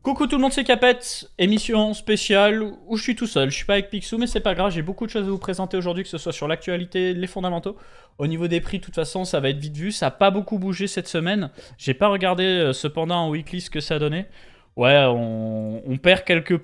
Coucou tout le monde, c'est Capet, émission spéciale où je suis tout seul. Je suis pas avec Picsou, mais c'est pas grave, j'ai beaucoup de choses à vous présenter aujourd'hui, que ce soit sur l'actualité, les fondamentaux. Au niveau des prix, de toute façon, ça va être vite vu. Ça a pas beaucoup bougé cette semaine. J'ai pas regardé cependant en weekly ce que ça a donné. Ouais, on perd quelques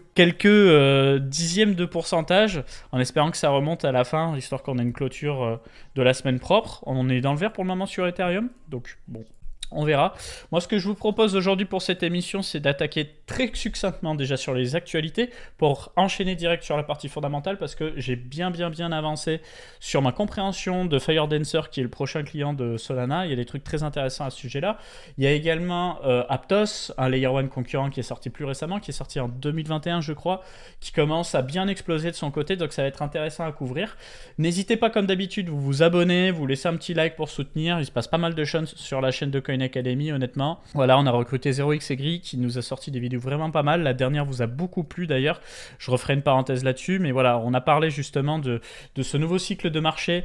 dixièmes de pourcentage en espérant que ça remonte à la fin, histoire qu'on ait une clôture de la semaine propre. On est dans le vert pour le moment sur Ethereum, donc bon. On verra. Moi, ce que je vous propose aujourd'hui pour cette émission, c'est d'attaquer très succinctement déjà sur les actualités pour enchaîner direct sur la partie fondamentale parce que j'ai bien avancé sur ma compréhension de FireDancer qui est le prochain client de Solana. Il y a des trucs très intéressants à ce sujet-là. Il y a également Aptos, un Layer 1 concurrent qui est sorti plus récemment, qui est sorti en 2021 je crois, qui commence à bien exploser de son côté, donc ça va être intéressant à couvrir. N'hésitez pas comme d'habitude, vous abonnez, vous laissez un petit like pour soutenir. Il se passe pas mal de choses sur la chaîne de Coin Academy, honnêtement. Voilà, on a recruté 0x Gris qui nous a sorti des vidéos vraiment pas mal. La dernière vous a beaucoup plu d'ailleurs. Je referai une parenthèse là-dessus, mais voilà, on a parlé justement de ce nouveau cycle de marché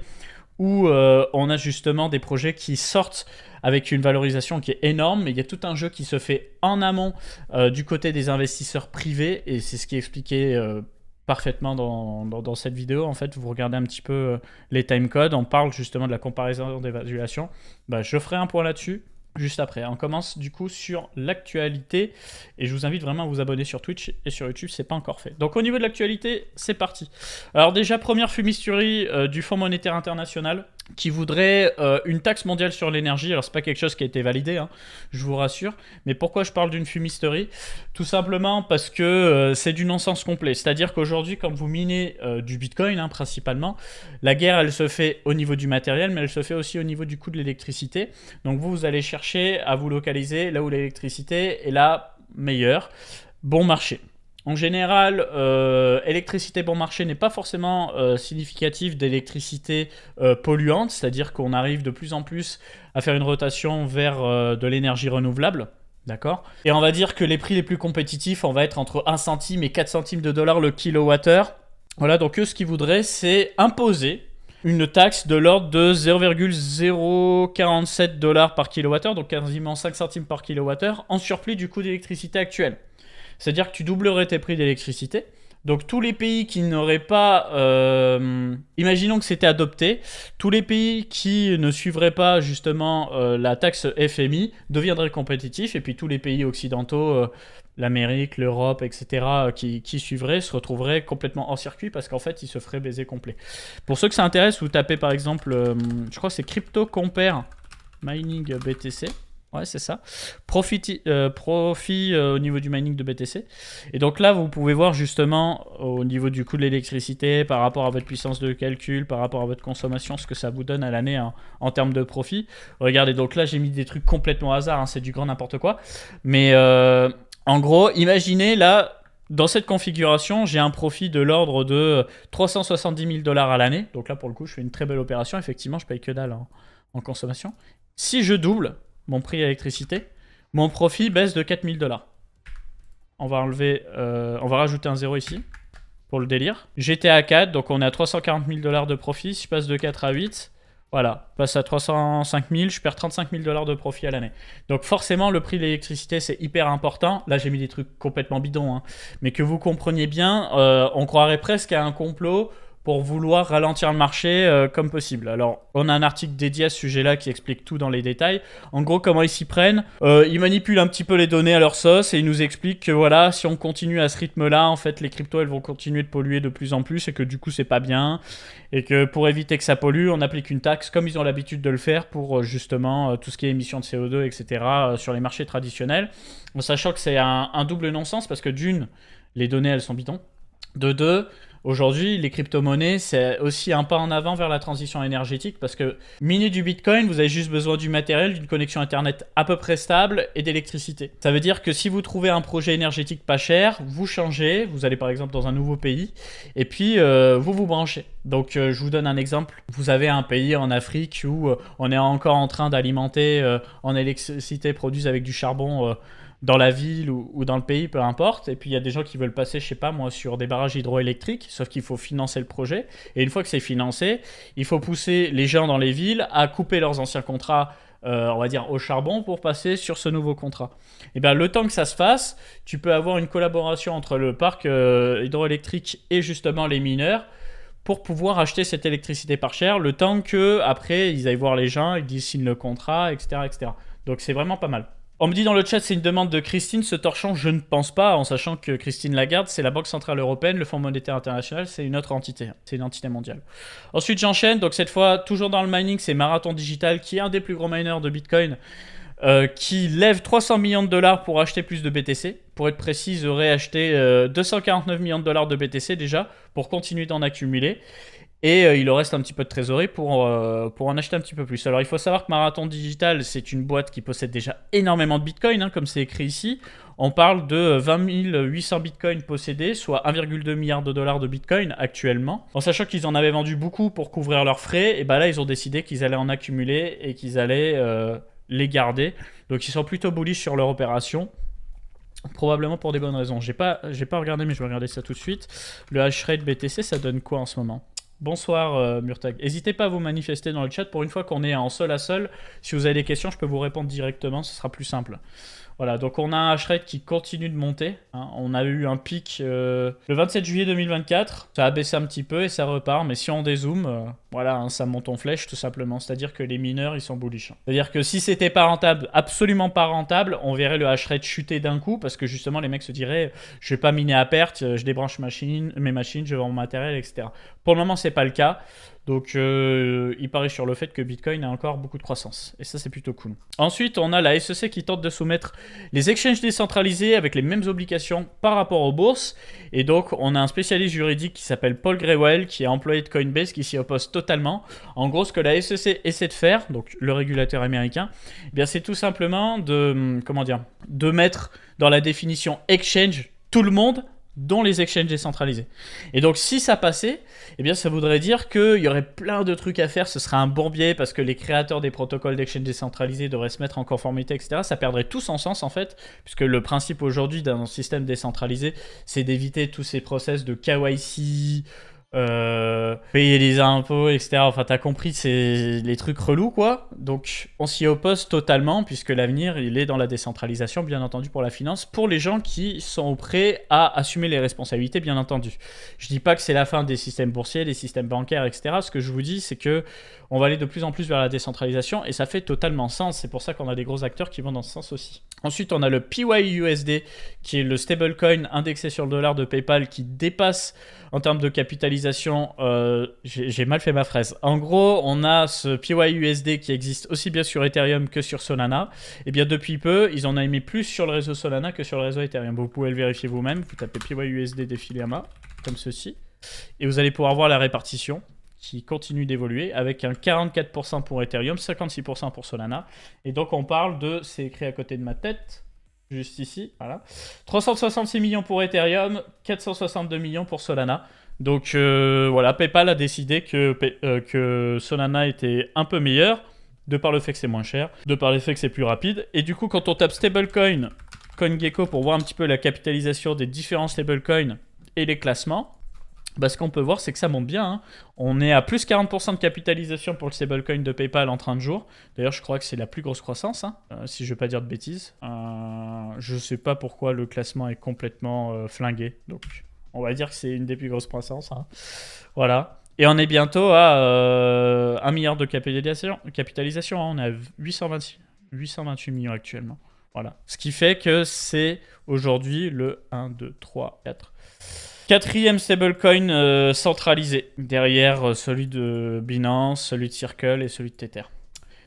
où on a justement des projets qui sortent avec une valorisation qui est énorme, mais il y a tout un jeu qui se fait en amont du côté des investisseurs privés, et c'est ce qui est expliqué parfaitement dans cette vidéo. En fait, vous regardez un petit peu les timecodes, on parle justement de la comparaison d'évaluation. Je ferai un point là-dessus juste après. On commence du coup sur l'actualité et je vous invite vraiment à vous abonner sur Twitch et sur YouTube, c'est pas encore fait. Donc au niveau de l'actualité, c'est parti. Alors déjà, première fumisterie du Fonds monétaire international qui voudrait une taxe mondiale sur l'énergie. Alors c'est pas quelque chose qui a été validé, hein, je vous rassure. Mais pourquoi je parle d'une fumisterie? Tout simplement parce que c'est du non-sens complet. C'est-à-dire qu'aujourd'hui, quand vous minez du Bitcoin, hein, principalement, la guerre, elle se fait au niveau du matériel, mais elle se fait aussi au niveau du coût de l'électricité. Donc vous allez chercher à vous localiser là où l'électricité est la meilleure. Bon marché. En général, électricité bon marché n'est pas forcément significatif d'électricité polluante, c'est-à-dire qu'on arrive de plus en plus à faire une rotation vers de l'énergie renouvelable. D'accord. Et on va dire que les prix les plus compétitifs, on va être entre 1 centime et 4 centimes de dollars le kilowattheure. Voilà, donc eux, ce qu'ils voudraient, c'est imposer une taxe de l'ordre de 0,047 dollars par kilowattheure, donc quasiment 5 centimes par kilowattheure, en surplus du coût d'électricité actuel. C'est-à-dire que tu doublerais tes prix d'électricité. Donc tous les pays qui n'auraient pas... imaginons que c'était adopté. Tous les pays qui ne suivraient pas justement la taxe FMI deviendraient compétitifs. Et puis tous les pays occidentaux, l'Amérique, l'Europe, etc., qui suivraient, se retrouveraient complètement hors circuit parce qu'en fait, ils se feraient baiser complet. Pour ceux que ça intéresse, vous tapez par exemple, je crois que c'est Crypto Compare Mining BTC. Ouais, c'est ça. Profit au niveau du mining de BTC. Et donc là, vous pouvez voir justement au niveau du coût de l'électricité, par rapport à votre puissance de calcul, par rapport à votre consommation, ce que ça vous donne à l'année en termes de profit. Regardez, donc là, j'ai mis des trucs complètement au hasard, hein, c'est du grand n'importe quoi. Mais en gros, imaginez là, dans cette configuration, j'ai un profit de l'ordre de 370 000 dollars à l'année. Donc là, pour le coup, je fais une très belle opération. Effectivement, je paye que dalle en consommation. Si je double mon prix à l'électricité, mon profit baisse de 4 000 dollars. On va rajouter un 0 ici, pour le délire. J'étais à 4, donc on est à 340 000 dollars de profit. Si je passe de 4 à 8, voilà, je passe à 305 000, je perds 35 000 dollars de profit à l'année. Donc forcément, le prix de l'électricité, c'est hyper important. Là, j'ai mis des trucs complètement bidons, hein. Mais que vous compreniez bien, on croirait presque à un complot pour vouloir ralentir le marché comme possible. Alors, on a un article dédié à ce sujet-là qui explique tout dans les détails. En gros, comment ils s'y prennent. Ils manipulent un petit peu les données à leur sauce et ils nous expliquent que voilà, si on continue à ce rythme-là, en fait, les cryptos, elles vont continuer de polluer de plus en plus et que du coup, c'est pas bien. Et que pour éviter que ça pollue, on applique une taxe comme ils ont l'habitude de le faire pour justement tout ce qui est émissions de CO2, etc. Sur les marchés traditionnels. En sachant que c'est un double non-sens parce que d'une, les données, elles sont bidons. De deux, aujourd'hui, les crypto-monnaies, c'est aussi un pas en avant vers la transition énergétique parce que miner du Bitcoin, vous avez juste besoin du matériel, d'une connexion Internet à peu près stable et d'électricité. Ça veut dire que si vous trouvez un projet énergétique pas cher, vous changez, vous allez par exemple dans un nouveau pays et puis vous branchez. Donc je vous donne un exemple. Vous avez un pays en Afrique où on est encore en train d'alimenter en électricité produite avec du charbon dans la ville ou dans le pays, peu importe. Et puis il y a des gens qui veulent passer, je sais pas moi, sur des barrages hydroélectriques, sauf qu'il faut financer le projet. Et une fois que c'est financé, il faut pousser les gens dans les villes à couper leurs anciens contrats, on va dire au charbon, pour passer sur ce nouveau contrat. Et bien le temps que ça se fasse, tu peux avoir une collaboration entre le parc hydroélectrique et justement les mineurs pour pouvoir acheter cette électricité par cher, le temps que après ils aillent voir les gens, ils signent le contrat, etc., etc. Donc c'est vraiment pas mal. On me dit dans le chat, c'est une demande de Christine, ce torchon, je ne pense pas, en sachant que Christine Lagarde, c'est la Banque Centrale Européenne, le Fonds Monétaire International, c'est une autre entité, c'est une entité mondiale. Ensuite, j'enchaîne, donc cette fois, toujours dans le mining, c'est Marathon Digital, qui est un des plus gros miners de Bitcoin, qui lève 300 millions de dollars pour acheter plus de BTC. Pour être précis, ils auraient acheté 249 millions de dollars de BTC déjà, pour continuer d'en accumuler. Et il leur reste un petit peu de trésorerie pour en acheter un petit peu plus. Alors il faut savoir que Marathon Digital, c'est une boîte qui possède déjà énormément de Bitcoin, hein, comme c'est écrit ici. On parle de 20 800 Bitcoin possédés, soit 1,2 milliard de dollars de Bitcoin actuellement. En sachant qu'ils en avaient vendu beaucoup pour couvrir leurs frais, et ben là ils ont décidé qu'ils allaient en accumuler et qu'ils allaient les garder. Donc ils sont plutôt bullish sur leur opération. Probablement pour des bonnes raisons. J'ai pas regardé, mais je vais regarder ça tout de suite. Le hash rate BTC, ça donne quoi en ce moment ? Bonsoir Murtag. N'hésitez pas à vous manifester dans le chat. Pour une fois qu'on est en seul à seul, si vous avez des questions, je peux vous répondre directement, ce sera plus simple. Voilà, donc on a un hash rate qui continue de monter. Hein. On a eu un pic le 27 juillet 2024. Ça a baissé un petit peu et ça repart. Mais si on dézoome, voilà, hein, ça monte en flèche tout simplement. C'est-à-dire que les mineurs, ils sont bullish. C'est-à-dire que si c'était pas rentable, absolument pas rentable, on verrait le hash rate chuter d'un coup. Parce que justement, les mecs se diraient, je vais pas miner à perte, je débranche mes machines, je vends mon matériel, etc. Pour le moment, c'est pas le cas. Donc, il paraît sur le fait que Bitcoin a encore beaucoup de croissance. Et ça, c'est plutôt cool. Ensuite, on a la SEC qui tente de soumettre les exchanges décentralisés avec les mêmes obligations par rapport aux bourses. Et donc, on a un spécialiste juridique qui s'appelle Paul Greywell, qui est employé de Coinbase, qui s'y oppose totalement. En gros, ce que la SEC essaie de faire, donc le régulateur américain, eh bien, c'est tout simplement de mettre dans la définition exchange tout le monde, dont les exchanges décentralisés. Et donc, si ça passait, eh bien, ça voudrait dire qu'il y aurait plein de trucs à faire. Ce serait un bourbier parce que les créateurs des protocoles d'exchange décentralisés devraient se mettre en conformité, etc. Ça perdrait tout son sens, en fait, puisque le principe aujourd'hui d'un système décentralisé, c'est d'éviter tous ces process de KYC, payer les impôts, etc. Enfin, t'as compris, c'est les trucs relous, quoi. Donc, on s'y oppose totalement, puisque l'avenir, il est dans la décentralisation, bien entendu, pour la finance, pour les gens qui sont prêts à assumer les responsabilités, bien entendu. Je dis pas que c'est la fin des systèmes boursiers, des systèmes bancaires, etc. Ce que je vous dis, c'est que on va aller de plus en plus vers la décentralisation, et ça fait totalement sens. C'est pour ça qu'on a des gros acteurs qui vont dans ce sens aussi. Ensuite, on a le PYUSD, qui est le stablecoin indexé sur le dollar de PayPal, qui dépasse en termes de capitalisation, j'ai mal fait ma phrase. En gros, on a ce PYUSD qui existe aussi bien sur Ethereum que sur Solana. Et bien depuis peu, ils en ont mis plus sur le réseau Solana que sur le réseau Ethereum. Vous pouvez le vérifier vous-même. Vous tapez PYUSD Defiliama, comme ceci. Et vous allez pouvoir voir la répartition qui continue d'évoluer avec un 44% pour Ethereum, 56% pour Solana. Et donc on parle de, c'est écrit à côté de ma tête, juste ici, voilà. 366 millions pour Ethereum, 462 millions pour Solana. Donc voilà, PayPal a décidé que Solana était un peu meilleur, de par le fait que c'est moins cher, de par le fait que c'est plus rapide. Et du coup, quand on tape stablecoin, CoinGecko, pour voir un petit peu la capitalisation des différents stablecoins et les classements, bah, ce qu'on peut voir, c'est que ça monte bien. Hein. On est à plus 40% de capitalisation pour le stablecoin de PayPal en 30 jours. D'ailleurs, je crois que c'est la plus grosse croissance, hein, si je ne vais pas dire de bêtises. Je ne sais pas pourquoi le classement est complètement flingué. Donc, on va dire que c'est une des plus grosses croissances. Hein. Voilà. Et on est bientôt à 1 milliard de capitalisation. Hein. On est à 828 millions actuellement. Voilà. Ce qui fait que c'est aujourd'hui le 1, 2, 3, 4... Quatrième stablecoin centralisé, derrière celui de Binance, celui de Circle et celui de Tether.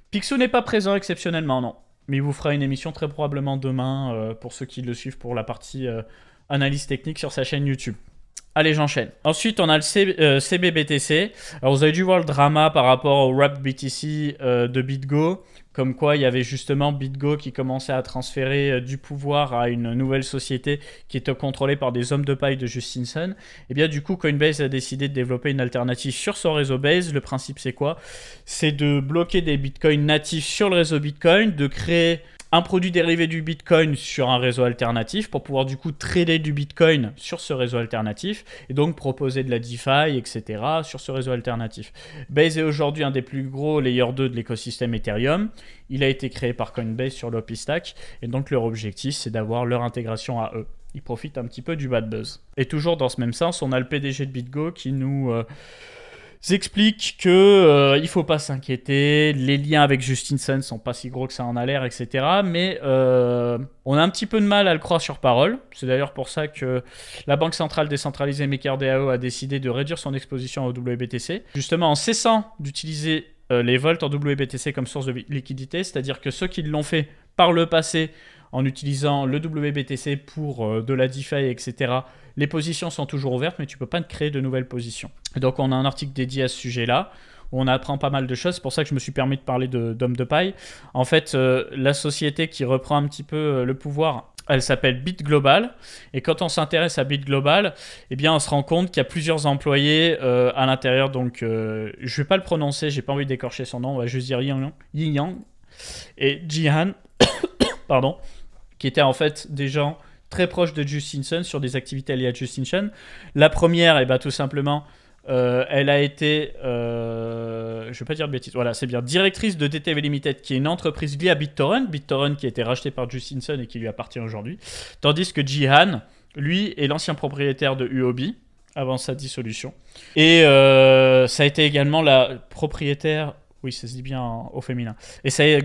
Picsou n'est pas présent exceptionnellement, non. Mais il vous fera une émission très probablement demain, pour ceux qui le suivent pour la partie analyse technique sur sa chaîne YouTube. Allez, j'enchaîne. Ensuite, on a le CBBTC. Alors, vous avez dû voir le drama par rapport au Wrapped BTC de BitGo. comme quoi il y avait justement BitGo qui commençait à transférer du pouvoir à une nouvelle société qui était contrôlée par des hommes de paille de Justin Sun. Et bien du coup, Coinbase a décidé de développer une alternative sur son réseau Base. Le principe, c'est quoi? C'est de bloquer des bitcoins natifs sur le réseau Bitcoin, de créer un produit dérivé du Bitcoin sur un réseau alternatif pour pouvoir du coup trader du Bitcoin sur ce réseau alternatif et donc proposer de la DeFi, etc. sur ce réseau alternatif. Base est aujourd'hui un des plus gros layer 2 de l'écosystème Ethereum. Il a été créé par Coinbase sur l'OP-Stack et donc leur objectif, c'est d'avoir leur intégration à eux. Ils profitent un petit peu du bad buzz. Et toujours dans ce même sens, on a le PDG de BitGo qui nous explique que il faut pas s'inquiéter, les liens avec Justin Sun sont pas si gros que ça en a l'air, etc. Mais on a un petit peu de mal à le croire sur parole. C'est d'ailleurs pour ça que la Banque centrale décentralisée MakerDAO a décidé de réduire son exposition au WBTC, justement en cessant d'utiliser les vaults en WBTC comme source de liquidité, c'est-à-dire que ceux qui l'ont fait par le passé en utilisant le WBTC pour de la DeFi, etc., les positions sont toujours ouvertes, mais tu ne peux pas créer de nouvelles positions. Et donc, on a un article dédié à ce sujet-là, où on apprend pas mal de choses. C'est pour ça que je me suis permis de parler d'Homme de Paille. En fait, la société qui reprend un petit peu le pouvoir, elle s'appelle BitGlobal. Et quand on s'intéresse à BitGlobal, eh bien, on se rend compte qu'il y a plusieurs employés à l'intérieur. Donc, je ne vais pas le prononcer, j'ai pas envie d'écorcher son nom. On va juste dire Yin Yang et Jihan, pardon, qui étaient en fait des gens très proches de Justin Sun sur des activités liées à Justin Sun. La première, eh ben, tout simplement, elle a été, je ne vais pas dire de bêtises, voilà, c'est bien, directrice de DTV Limited, qui est une entreprise liée à BitTorrent qui a été rachetée par Justin Sun et qui lui appartient aujourd'hui. Tandis que Jihan, lui, est l'ancien propriétaire de Huobi, avant sa dissolution. Et ça a été également la propriétaire... Oui, ça se dit bien au féminin. Et ça a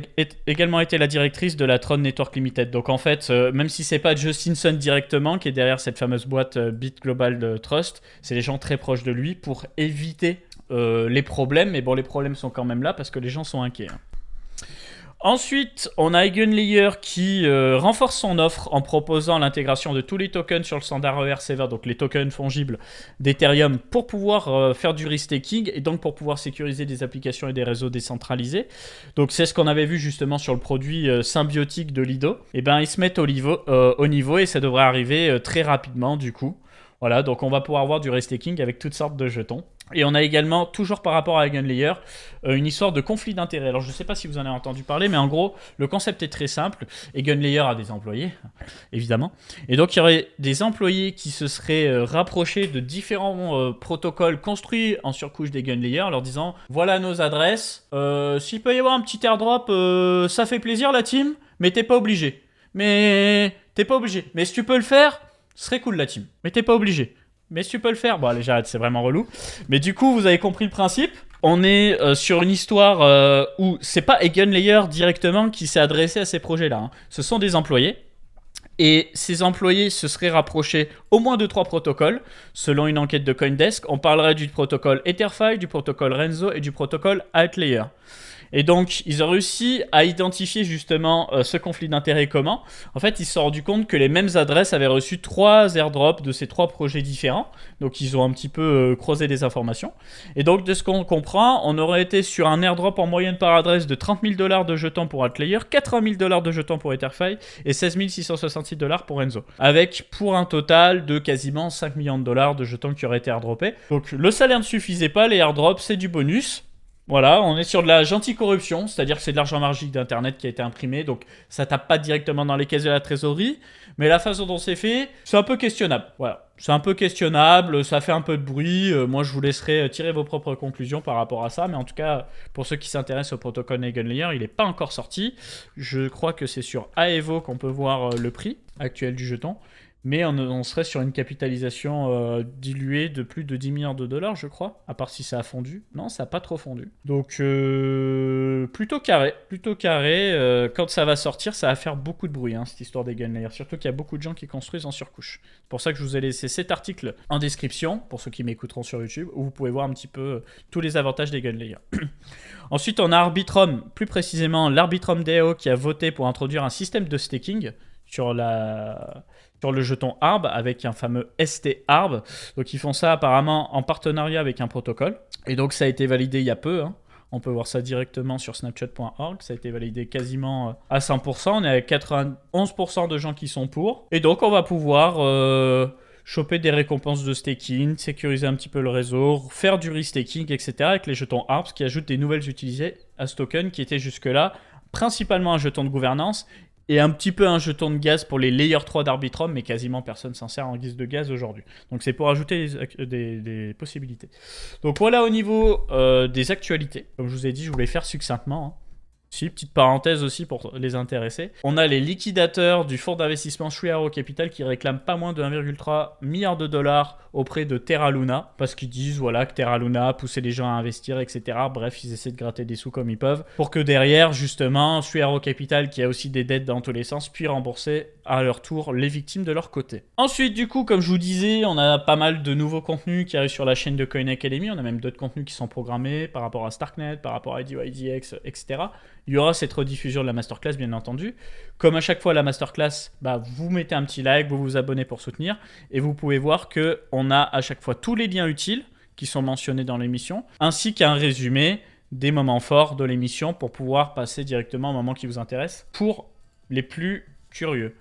également été la directrice de la Tron Network Limited. Donc en fait, même si c'est pas Justin Sun directement qui est derrière cette fameuse boîte BitGlobal Trust, c'est les gens très proches de lui pour éviter les problèmes. Mais bon, les problèmes sont quand même là parce que les gens sont inquiets. Ensuite, on a Eigenlayer qui renforce son offre en proposant l'intégration de tous les tokens sur le standard ERC20, donc les tokens fongibles d'Ethereum, pour pouvoir faire du restaking et donc pour pouvoir sécuriser des applications et des réseaux décentralisés. Donc c'est ce qu'on avait vu justement sur le produit symbiotique de Lido. Et ben ils se mettent au niveau et ça devrait arriver très rapidement du coup. Voilà, donc on va pouvoir avoir du restaking avec toutes sortes de jetons. Et on a également, toujours par rapport à Eigenlayer, une histoire de conflit d'intérêts. Alors je ne sais pas si vous en avez entendu parler, mais en gros, le concept est très simple. Eigenlayer a des employés, évidemment. Et donc il y aurait des employés qui se seraient rapprochés de différents protocoles construits en surcouche d'Eigenlayer, en leur disant, voilà nos adresses, s'il peut y avoir un petit airdrop, ça fait plaisir la team, mais t'es pas obligé. Mais si tu peux le faire, ce serait cool la team. Mais t'es pas obligé. Mais si tu peux le faire, bon allez j'arrête, c'est vraiment relou. Mais du coup, vous avez compris le principe. On est sur une histoire où c'est pas Eigenlayer directement qui s'est adressé à ces projets-là. Hein. Ce sont des employés. Et ces employés se seraient rapprochés au moins de 3 protocoles. Selon une enquête de Coindesk, on parlerait du protocole Etherfi, du protocole Renzo et du protocole Outlayer. Et donc, ils ont réussi à identifier justement ce conflit d'intérêts commun. En fait, ils se sont rendus compte que les mêmes adresses avaient reçu 3 airdrops de ces 3 projets différents. Donc, ils ont un petit peu creusé des informations. Et donc, de ce qu'on comprend, on aurait été sur un airdrop en moyenne par adresse de $30 000 de jetons pour Outlayer, $80 000 de jetons pour Etherfi et $16 666 pour Renzo. Avec pour un total de quasiment $5 millions de jetons qui auraient été airdroppés. Donc, le salaire ne suffisait pas, les airdrops, c'est du bonus. Voilà, on est sur de la gentille corruption, c'est-à-dire que c'est de l'argent magique d'Internet qui a été imprimé, donc ça tape pas directement dans les caisses de la trésorerie, mais la façon dont c'est fait, c'est un peu questionnable. Voilà, c'est un peu questionnable, ça fait un peu de bruit, moi je vous laisserai tirer vos propres conclusions par rapport à ça, mais en tout cas, pour ceux qui s'intéressent au protocole Eigenlayer, il n'est pas encore sorti. Je crois que c'est sur Aevo qu'on peut voir le prix actuel du jeton. Mais on serait sur une capitalisation diluée de plus de $10 millions, je crois. À part si ça a fondu. Non, ça n'a pas trop fondu. Donc, plutôt carré. Quand ça va sortir, ça va faire beaucoup de bruit, hein, cette histoire d'Eigenlayer. Surtout qu'il y a beaucoup de gens qui construisent en surcouche. C'est pour ça que je vous ai laissé cet article en description, pour ceux qui m'écouteront sur YouTube, où vous pouvez voir un petit peu tous les avantages d'Eigenlayer. Ensuite, on a Arbitrum, plus précisément l'Arbitrum DAO qui a voté pour introduire un système de staking sur le jeton ARB avec un fameux ST ARB. Donc ils font ça apparemment en partenariat avec un protocole. Et donc ça a été validé il y a peu, hein, On peut voir ça directement sur snapchat.org. Ça a été validé quasiment à 100%. On est à 91% de gens qui sont pour. Et donc, on va pouvoir choper des récompenses de staking, sécuriser un petit peu le réseau, faire du restaking, etc. avec les jetons ARPS qui ajoutent des nouvelles utilités à ce token qui était jusque-là principalement un jeton de gouvernance et un petit peu un jeton de gaz pour les Layer 3 d'Arbitrum, mais quasiment personne s'en sert en guise de gaz aujourd'hui. Donc c'est pour ajouter des possibilités. Donc voilà au niveau des actualités. Comme je vous ai dit, je voulais faire succinctement. Hein. Si, petite parenthèse aussi pour les intéresser. On a les liquidateurs du fonds d'investissement Three Arrows Capital qui réclament pas moins de 1,3 milliard de dollars auprès de Terra Luna parce qu'ils disent voilà, que Terra Luna poussait les gens à investir, etc. Bref, ils essaient de gratter des sous comme ils peuvent pour que derrière, justement, Three Arrows Capital, qui a aussi des dettes dans tous les sens, puisse rembourser à leur tour les victimes de leur côté. Ensuite, du coup, comme je vous disais, on a pas mal de nouveaux contenus qui arrivent sur la chaîne de Coin Academy. On a même d'autres contenus qui sont programmés par rapport à Starknet, par rapport à IDYDX, etc. Il y aura cette rediffusion de la masterclass, bien entendu. Comme à chaque fois, la masterclass, vous mettez un petit like, vous vous abonnez pour soutenir. Et vous pouvez voir qu'on a à chaque fois tous les liens utiles qui sont mentionnés dans l'émission, ainsi qu'un résumé des moments forts de l'émission pour pouvoir passer directement au moment qui vous intéresse pour les plus curieux.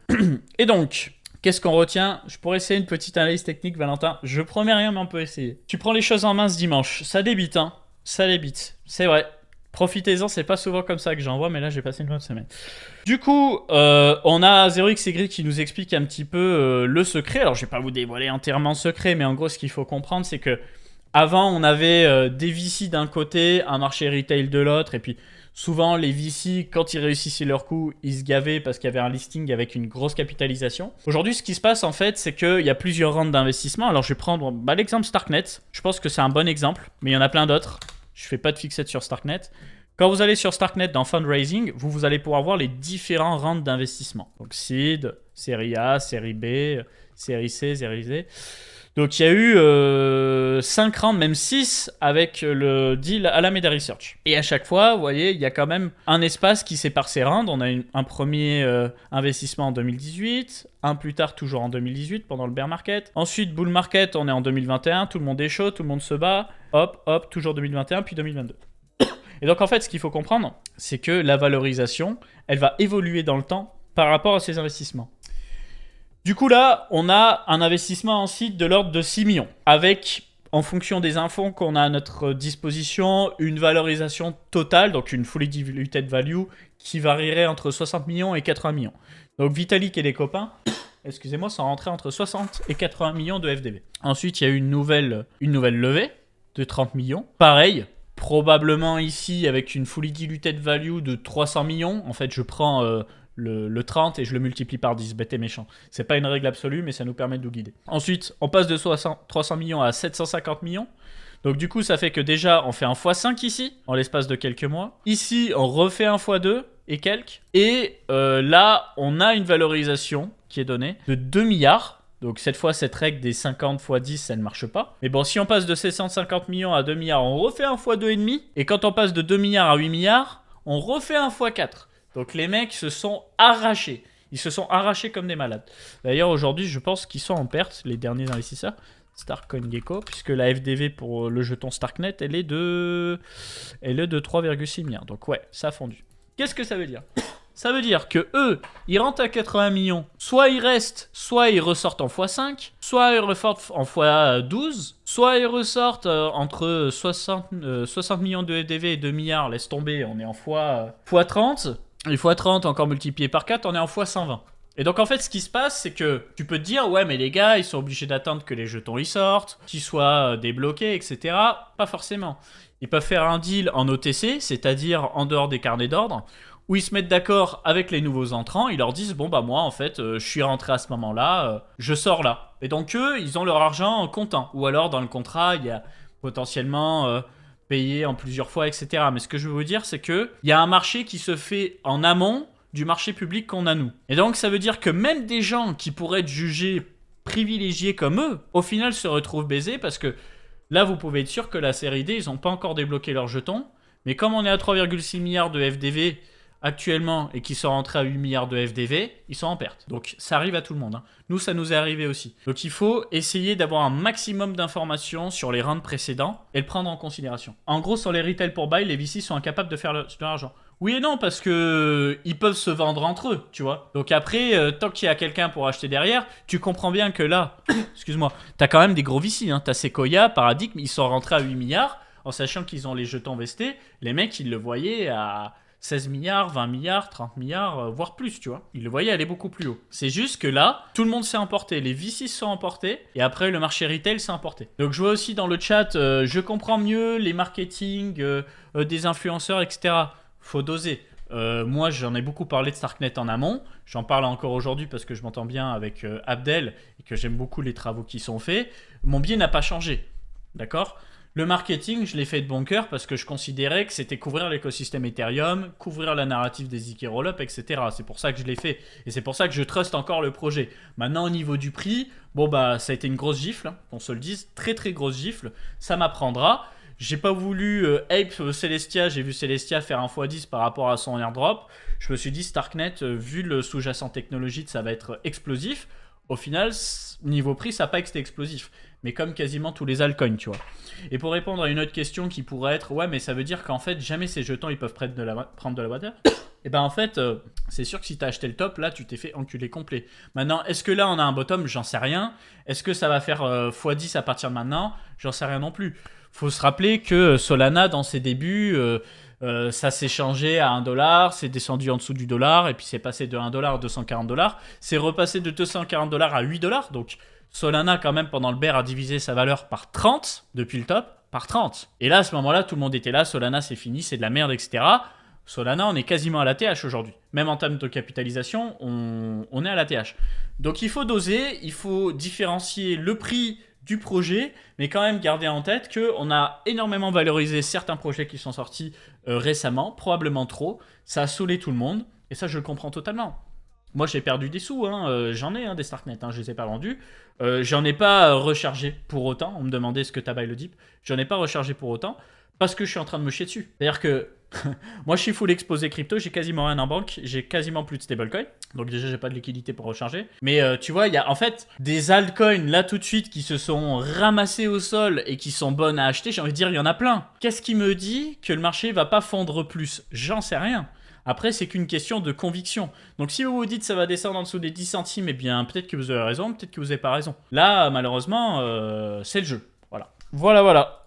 Et donc, qu'est-ce qu'on retient? Je pourrais essayer une petite analyse technique, Valentin. Je promets rien, mais on peut essayer. Tu prends les choses en main ce dimanche. Ça débite, hein. Ça débite. C'est vrai. Profitez-en, c'est pas souvent comme ça que j'en vois, mais là j'ai passé une bonne semaine. Du coup, on a 0xY qui nous explique un petit peu le secret. Alors je vais pas vous dévoiler entièrement le secret, mais en gros ce qu'il faut comprendre c'est que avant on avait des VC d'un côté, un marché retail de l'autre, et puis souvent les VC quand ils réussissaient leur coup, ils se gavaient parce qu'il y avait un listing avec une grosse capitalisation. Aujourd'hui ce qui se passe en fait c'est qu'il y a plusieurs rounds d'investissement. Alors je vais prendre l'exemple Starknet, je pense que c'est un bon exemple, mais il y en a plein d'autres. Je fais pas de fixette sur Starknet. Quand vous allez sur Starknet dans Fundraising, vous allez pouvoir voir les différents rounds d'investissement. Donc Seed, Série A, Série B, Série C, Série D. Donc il y a eu 5 rounds, même 6 avec le deal Alameda Research. Et à chaque fois, vous voyez, il y a quand même un espace qui sépare ces rounds. On a un premier investissement en 2018, un plus tard toujours en 2018 pendant le bear market. Ensuite, bull market, on est en 2021, tout le monde est chaud, tout le monde se bat. Hop, hop, toujours 2021, puis 2022. Et donc en fait, ce qu'il faut comprendre, c'est que la valorisation, elle va évoluer dans le temps par rapport à ces investissements. Du coup là, on a un investissement en site de l'ordre de 6 millions, avec, en fonction des infos qu'on a à notre disposition, une valorisation totale, donc une fully diluted value, qui varierait entre 60 millions et 80 millions. Donc Vitalik et les copains, excusez-moi, sont rentrés entre 60 et 80 millions de FDV. Ensuite, il y a eu une nouvelle levée de 30 millions. Pareil, probablement ici avec une fully diluted value de 300 millions. En fait, je prends le 30 et je le multiplie par 10, bête et méchant. C'est pas une règle absolue, mais ça nous permet de nous guider. Ensuite, on passe de 300 millions à 750 millions. Donc du coup, ça fait que déjà, on fait un x5 ici, en l'espace de quelques mois. Ici, on refait un x2 et quelques. Et là, on a une valorisation qui est donnée de 2 milliards. Donc cette fois, cette règle des 50 x 10, ça ne marche pas. Mais bon, si on passe de 750 millions à 2 milliards, on refait un x2,5. Et quand on passe de 2 milliards à 8 milliards, on refait un x4. Donc les mecs se sont arrachés. Ils se sont arrachés comme des malades. D'ailleurs, aujourd'hui, je pense qu'ils sont en perte, les derniers investisseurs. StarCoinGecko, puisque la FDV pour le jeton Starknet, elle est de 3,6 milliards. Donc ouais, ça a fondu. Qu'est-ce que ça veut dire ? Ça veut dire que eux, ils rentrent à 80 millions, soit ils restent, soit ils ressortent en x5, soit ils ressortent en x12, soit ils ressortent entre 60 millions de FDV et 2 milliards, laisse tomber, on est en x30, et x30 encore multiplié par 4, on est en x120. Et donc en fait ce qui se passe c'est que tu peux te dire ouais mais les gars ils sont obligés d'attendre que les jetons ils sortent, qu'ils soient débloqués etc. Pas forcément. Ils peuvent faire un deal en OTC, c'est-à-dire en dehors des carnets d'ordre, où ils se mettent d'accord avec les nouveaux entrants, ils leur disent bon bah moi en fait je suis rentré à ce moment-là, je sors là. Et donc eux ils ont leur argent en comptant, ou alors dans le contrat il y a potentiellement payé en plusieurs fois etc. Mais ce que je veux vous dire c'est que il y a un marché qui se fait en amont du marché public qu'on a nous. Et donc ça veut dire que même des gens qui pourraient être jugés privilégiés comme eux, au final se retrouvent baisés parce que là vous pouvez être sûr que la série D, ils n'ont pas encore débloqué leurs jetons, mais comme on est à 3,6 milliards de FDV actuellement et qui sont rentrés à 8 milliards de FDV, ils sont en perte. Donc ça arrive à tout le monde. Hein. Nous, ça nous est arrivé aussi. Donc il faut essayer d'avoir un maximum d'informations sur les rounds précédents et le prendre en considération. En gros, sur les retail pour buy, les VC sont incapables de faire de l'argent. Oui et non, parce que ils peuvent se vendre entre eux, tu vois. Donc après, tant qu'il y a quelqu'un pour acheter derrière, tu comprends bien que là, excuse-moi, t'as quand même des gros VC. Hein. T'as Sequoia, Paradigm, ils sont rentrés à 8 milliards, en sachant qu'ils ont les jetons vestés. Les mecs, ils le voyaient à 16 milliards, 20 milliards, 30 milliards, voire plus, tu vois. Ils le voyaient aller beaucoup plus haut. C'est juste que là, tout le monde s'est emporté. Les VC se sont emportés, et après, le marché retail s'est emporté. Donc je vois aussi dans le chat, je comprends mieux les marketing des influenceurs, etc. Faut doser. Moi, j'en ai beaucoup parlé de Starknet en amont. J'en parle encore aujourd'hui parce que je m'entends bien avec Abdel et que j'aime beaucoup les travaux qui sont faits. Mon biais n'a pas changé. D'accord ? Le marketing, je l'ai fait de bon cœur parce que je considérais que c'était couvrir l'écosystème Ethereum, couvrir la narrative des ZK Rollup, etc. C'est pour ça que je l'ai fait. Et c'est pour ça que je trust encore le projet. Maintenant, au niveau du prix, bon, bah, ça a été une grosse gifle, hein, qu'on se le dise. Très, très grosse gifle. Ça m'apprendra. J'ai pas voulu ape Celestia, j'ai vu Celestia faire un x10 par rapport à son airdrop. Je me suis dit, Starknet, vu le sous-jacent technologique, ça va être explosif. Au final, niveau prix, ça n'a pas été explosif. Mais comme quasiment tous les altcoins, tu vois. Et pour répondre à une autre question qui pourrait être, ouais, mais ça veut dire qu'en fait, jamais ces jetons, ils peuvent prendre de la water. Et ben en fait, c'est sûr que si tu as acheté le top, là, tu t'es fait enculer complet. Maintenant, est-ce que là, on a un bottom? J'en sais rien. Est-ce que ça va faire x10 à partir de maintenant? J'en sais rien non plus. Faut se rappeler que Solana, dans ses débuts, ça s'est changé à 1$, c'est descendu en dessous du dollar, et puis c'est passé de 1$ à 240$. C'est repassé de 240$ à 8$. Donc Solana, quand même, pendant le bear, a divisé sa valeur par 30 depuis le top, par 30. Et là, à ce moment-là, tout le monde était là, Solana, c'est fini, c'est de la merde, etc. Solana, on est quasiment à la TH aujourd'hui. Même en termes de capitalisation, on est à la TH. Donc il faut doser, il faut différencier le prix du projet, mais quand même garder en tête qu'on a énormément valorisé certains projets qui sont sortis récemment, probablement trop. Ça a saoulé tout le monde, et ça, je le comprends totalement. Moi, j'ai perdu des sous, hein. J'en ai des Starknet, hein. Je les ai pas vendus. J'en ai pas rechargé pour autant. On me demandait ce que t'as buy le dip. J'en ai pas rechargé pour autant, parce que je suis en train de me chier dessus. C'est-à-dire que moi, je suis full exposé crypto, j'ai quasiment rien en banque, j'ai quasiment plus de stablecoin. Donc déjà, j'ai pas de liquidité pour recharger. Mais tu vois, il y a en fait des altcoins là tout de suite qui se sont ramassés au sol et qui sont bonnes à acheter. J'ai envie de dire, il y en a plein. Qu'est-ce qui me dit que le marché va pas fondre plus? J'en sais rien. Après, c'est qu'une question de conviction. Donc si vous vous dites ça va descendre en dessous des 10 centimes, eh bien peut-être que vous avez raison, peut-être que vous n'avez pas raison. Là, malheureusement, c'est le jeu. Voilà.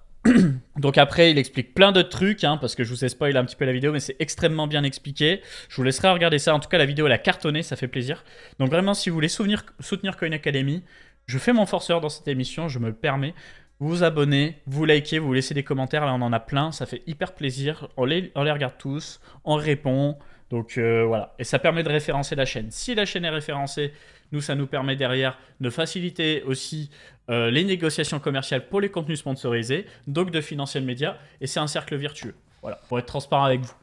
Donc après, il explique plein d'autres trucs, hein, parce que je vous ai spoilé un petit peu la vidéo, mais c'est extrêmement bien expliqué. Je vous laisserai regarder ça. En tout cas, la vidéo, elle a cartonné, ça fait plaisir. Donc vraiment, si vous voulez soutenir Coin Academy, je fais mon forceur dans cette émission, je me le permets. Vous vous abonnez, vous likez, vous laissez des commentaires, là on en a plein, ça fait hyper plaisir. On les regarde tous, on répond. Donc voilà, et ça permet de référencer la chaîne. Si la chaîne est référencée, nous, ça nous permet derrière de faciliter aussi les négociations commerciales pour les contenus sponsorisés, donc de financer le média, et c'est un cercle vertueux. Voilà, pour être transparent avec vous.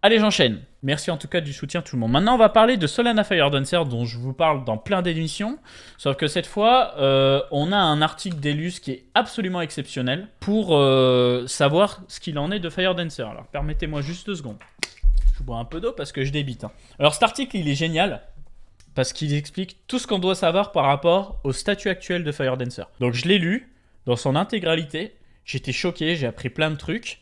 Allez, j'enchaîne. Merci en tout cas du soutien tout le monde. Maintenant, on va parler de Solana Fire Dancer, dont je vous parle dans plein d'émissions. Sauf que cette fois, on a un article d'Elus qui est absolument exceptionnel pour savoir ce qu'il en est de Fire Dancer. Alors, permettez-moi juste 2 secondes. Je bois un peu d'eau parce que je débite. Hein. Alors, cet article, il est génial parce qu'il explique tout ce qu'on doit savoir par rapport au statut actuel de Fire Dancer. Donc, je l'ai lu dans son intégralité. J'étais choqué, j'ai appris plein de trucs.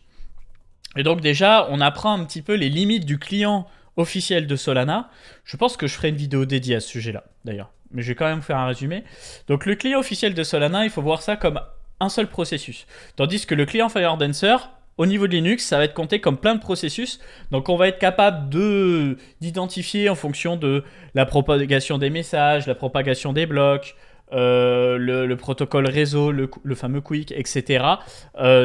Et donc déjà, on apprend un petit peu les limites du client officiel de Solana. Je pense que je ferai une vidéo dédiée à ce sujet-là, d'ailleurs. Mais je vais quand même faire un résumé. Donc le client officiel de Solana, il faut voir ça comme un seul processus. Tandis que le client Fire Dancer, au niveau de Linux, ça va être compté comme plein de processus. Donc on va être capable d'identifier en fonction de la propagation des messages, la propagation des blocs, le protocole réseau, le fameux quick, etc.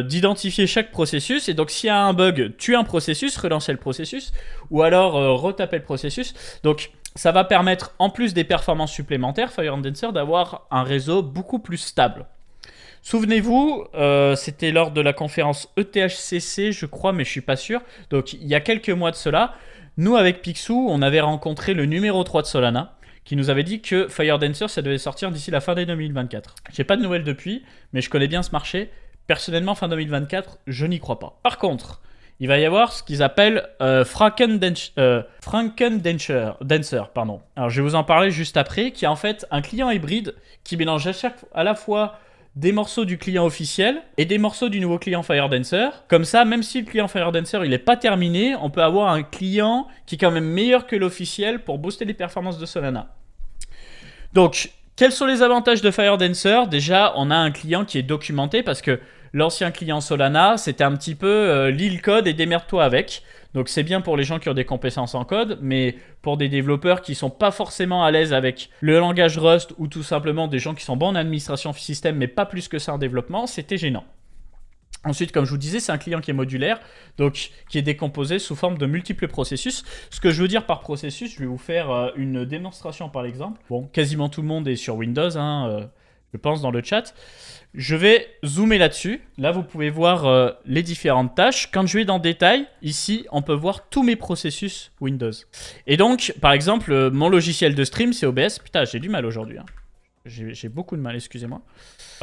D'identifier chaque processus. Et donc, s'il y a un bug, tuer un processus, relancer le processus, ou alors retaper le processus. Donc, ça va permettre, en plus des performances supplémentaires, Fire Dancer, d'avoir un réseau beaucoup plus stable. Souvenez-vous, c'était lors de la conférence ETHCC, je crois, mais je ne suis pas sûr. Donc, il y a quelques mois de cela, nous, avec Picsou, on avait rencontré le numéro 3 de Solana, qui nous avait dit que Fire Dancer, ça devait sortir d'ici la fin d'année 2024. J'ai pas de nouvelles depuis, mais je connais bien ce marché. Personnellement, fin 2024, je n'y crois pas. Par contre, il va y avoir ce qu'ils appellent Frankendenser. Pardon. Alors je vais vous en parler juste après, qui est en fait un client hybride qui mélange à la fois des morceaux du client officiel et des morceaux du nouveau client FireDancer. Comme ça, même si le client FireDancer il n'est pas terminé, on peut avoir un client qui est quand même meilleur que l'officiel pour booster les performances de Solana. Donc, quels sont les avantages de FireDancer? Déjà, on a un client qui est documenté parce que l'ancien client Solana, c'était un petit peu lis le code et démerde-toi avec. Donc c'est bien pour les gens qui ont des compétences en code, mais pour des développeurs qui sont pas forcément à l'aise avec le langage Rust ou tout simplement des gens qui sont bons en administration système mais pas plus que ça en développement, c'était gênant. Ensuite, comme je vous disais, c'est un client qui est modulaire, donc qui est décomposé sous forme de multiples processus. Ce que je veux dire par processus, je vais vous faire une démonstration par exemple. Bon, quasiment tout le monde est sur Windows, je pense dans le chat. Je vais zoomer là-dessus. Là, vous pouvez voir les différentes tâches. Quand je vais dans détail, ici, on peut voir tous mes processus Windows. Et donc, par exemple, mon logiciel de stream, c'est OBS. Putain, j'ai du mal aujourd'hui. J'ai beaucoup de mal, excusez-moi.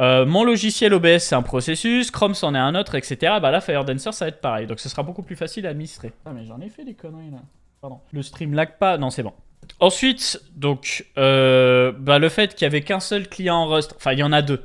Mon logiciel OBS, c'est un processus. Chrome, c'en est un autre, etc. Bah là, FireDancer, ça va être pareil. Donc, ce sera beaucoup plus facile à administrer. Ah, mais j'en ai fait des conneries, là. Pardon. Le stream lag pas. Non, c'est bon. Ensuite, donc, le fait qu'il n'y avait qu'un seul client en Rust. Enfin, il y en a deux.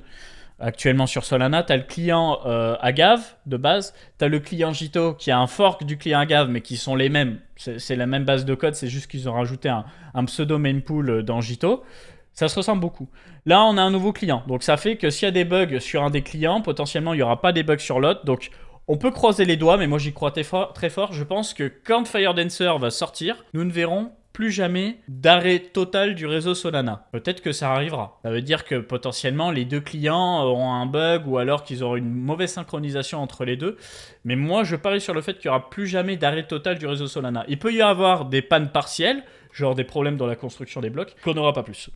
Actuellement sur Solana, tu as le client Agave de base, tu as le client Jito qui est un fork du client Agave mais qui sont les mêmes, c'est la même base de code, c'est juste qu'ils ont rajouté un pseudo mainpool dans Jito. Ça se ressemble beaucoup. Là, on a un nouveau client, donc ça fait que s'il y a des bugs sur un des clients, potentiellement il n'y aura pas des bugs sur l'autre, donc on peut croiser les doigts, mais moi j'y crois très fort. Je pense que quand FireDancer va sortir, nous ne verrons plus jamais d'arrêt total du réseau Solana. Peut-être que ça arrivera. Ça veut dire que potentiellement les deux clients auront un bug ou alors qu'ils auront une mauvaise synchronisation entre les deux. Mais moi, je parie sur le fait qu'il n'y aura plus jamais d'arrêt total du réseau Solana. Il peut y avoir des pannes partielles, genre des problèmes dans la construction des blocs, qu'on n'aura pas plus.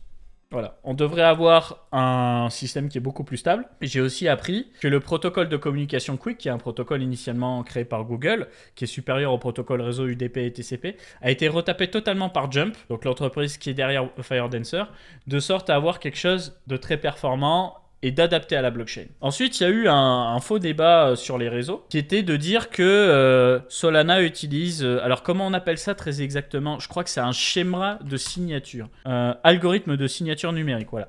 Voilà, on devrait avoir un système qui est beaucoup plus stable. J'ai aussi appris que le protocole de communication Quick, qui est un protocole initialement créé par Google, qui est supérieur au protocole réseau UDP et TCP, a été retapé totalement par Jump, donc l'entreprise qui est derrière FireDancer, de sorte à avoir quelque chose de très performant et d'adapter à la blockchain. Ensuite, il y a eu un faux débat sur les réseaux qui était de dire que Solana utilise... alors, comment on appelle ça très exactement? Je crois que c'est un schéma de signature. Algorithme de signature numérique, voilà.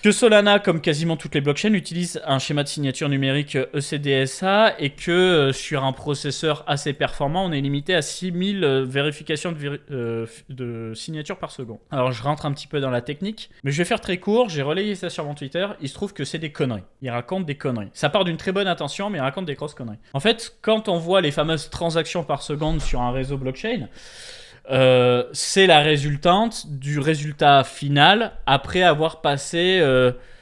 Que Solana, comme quasiment toutes les blockchains, utilise un schéma de signature numérique ECDSA et que sur un processeur assez performant, on est limité à 6000 vérifications de signature par seconde. Alors je rentre un petit peu dans la technique, mais je vais faire très court, j'ai relayé ça sur mon Twitter, il se trouve que c'est des conneries. Il raconte des conneries. Ça part d'une très bonne intention, mais il raconte des grosses conneries. En fait, quand on voit les fameuses transactions par seconde sur un réseau blockchain, c'est la résultante du résultat final après avoir passé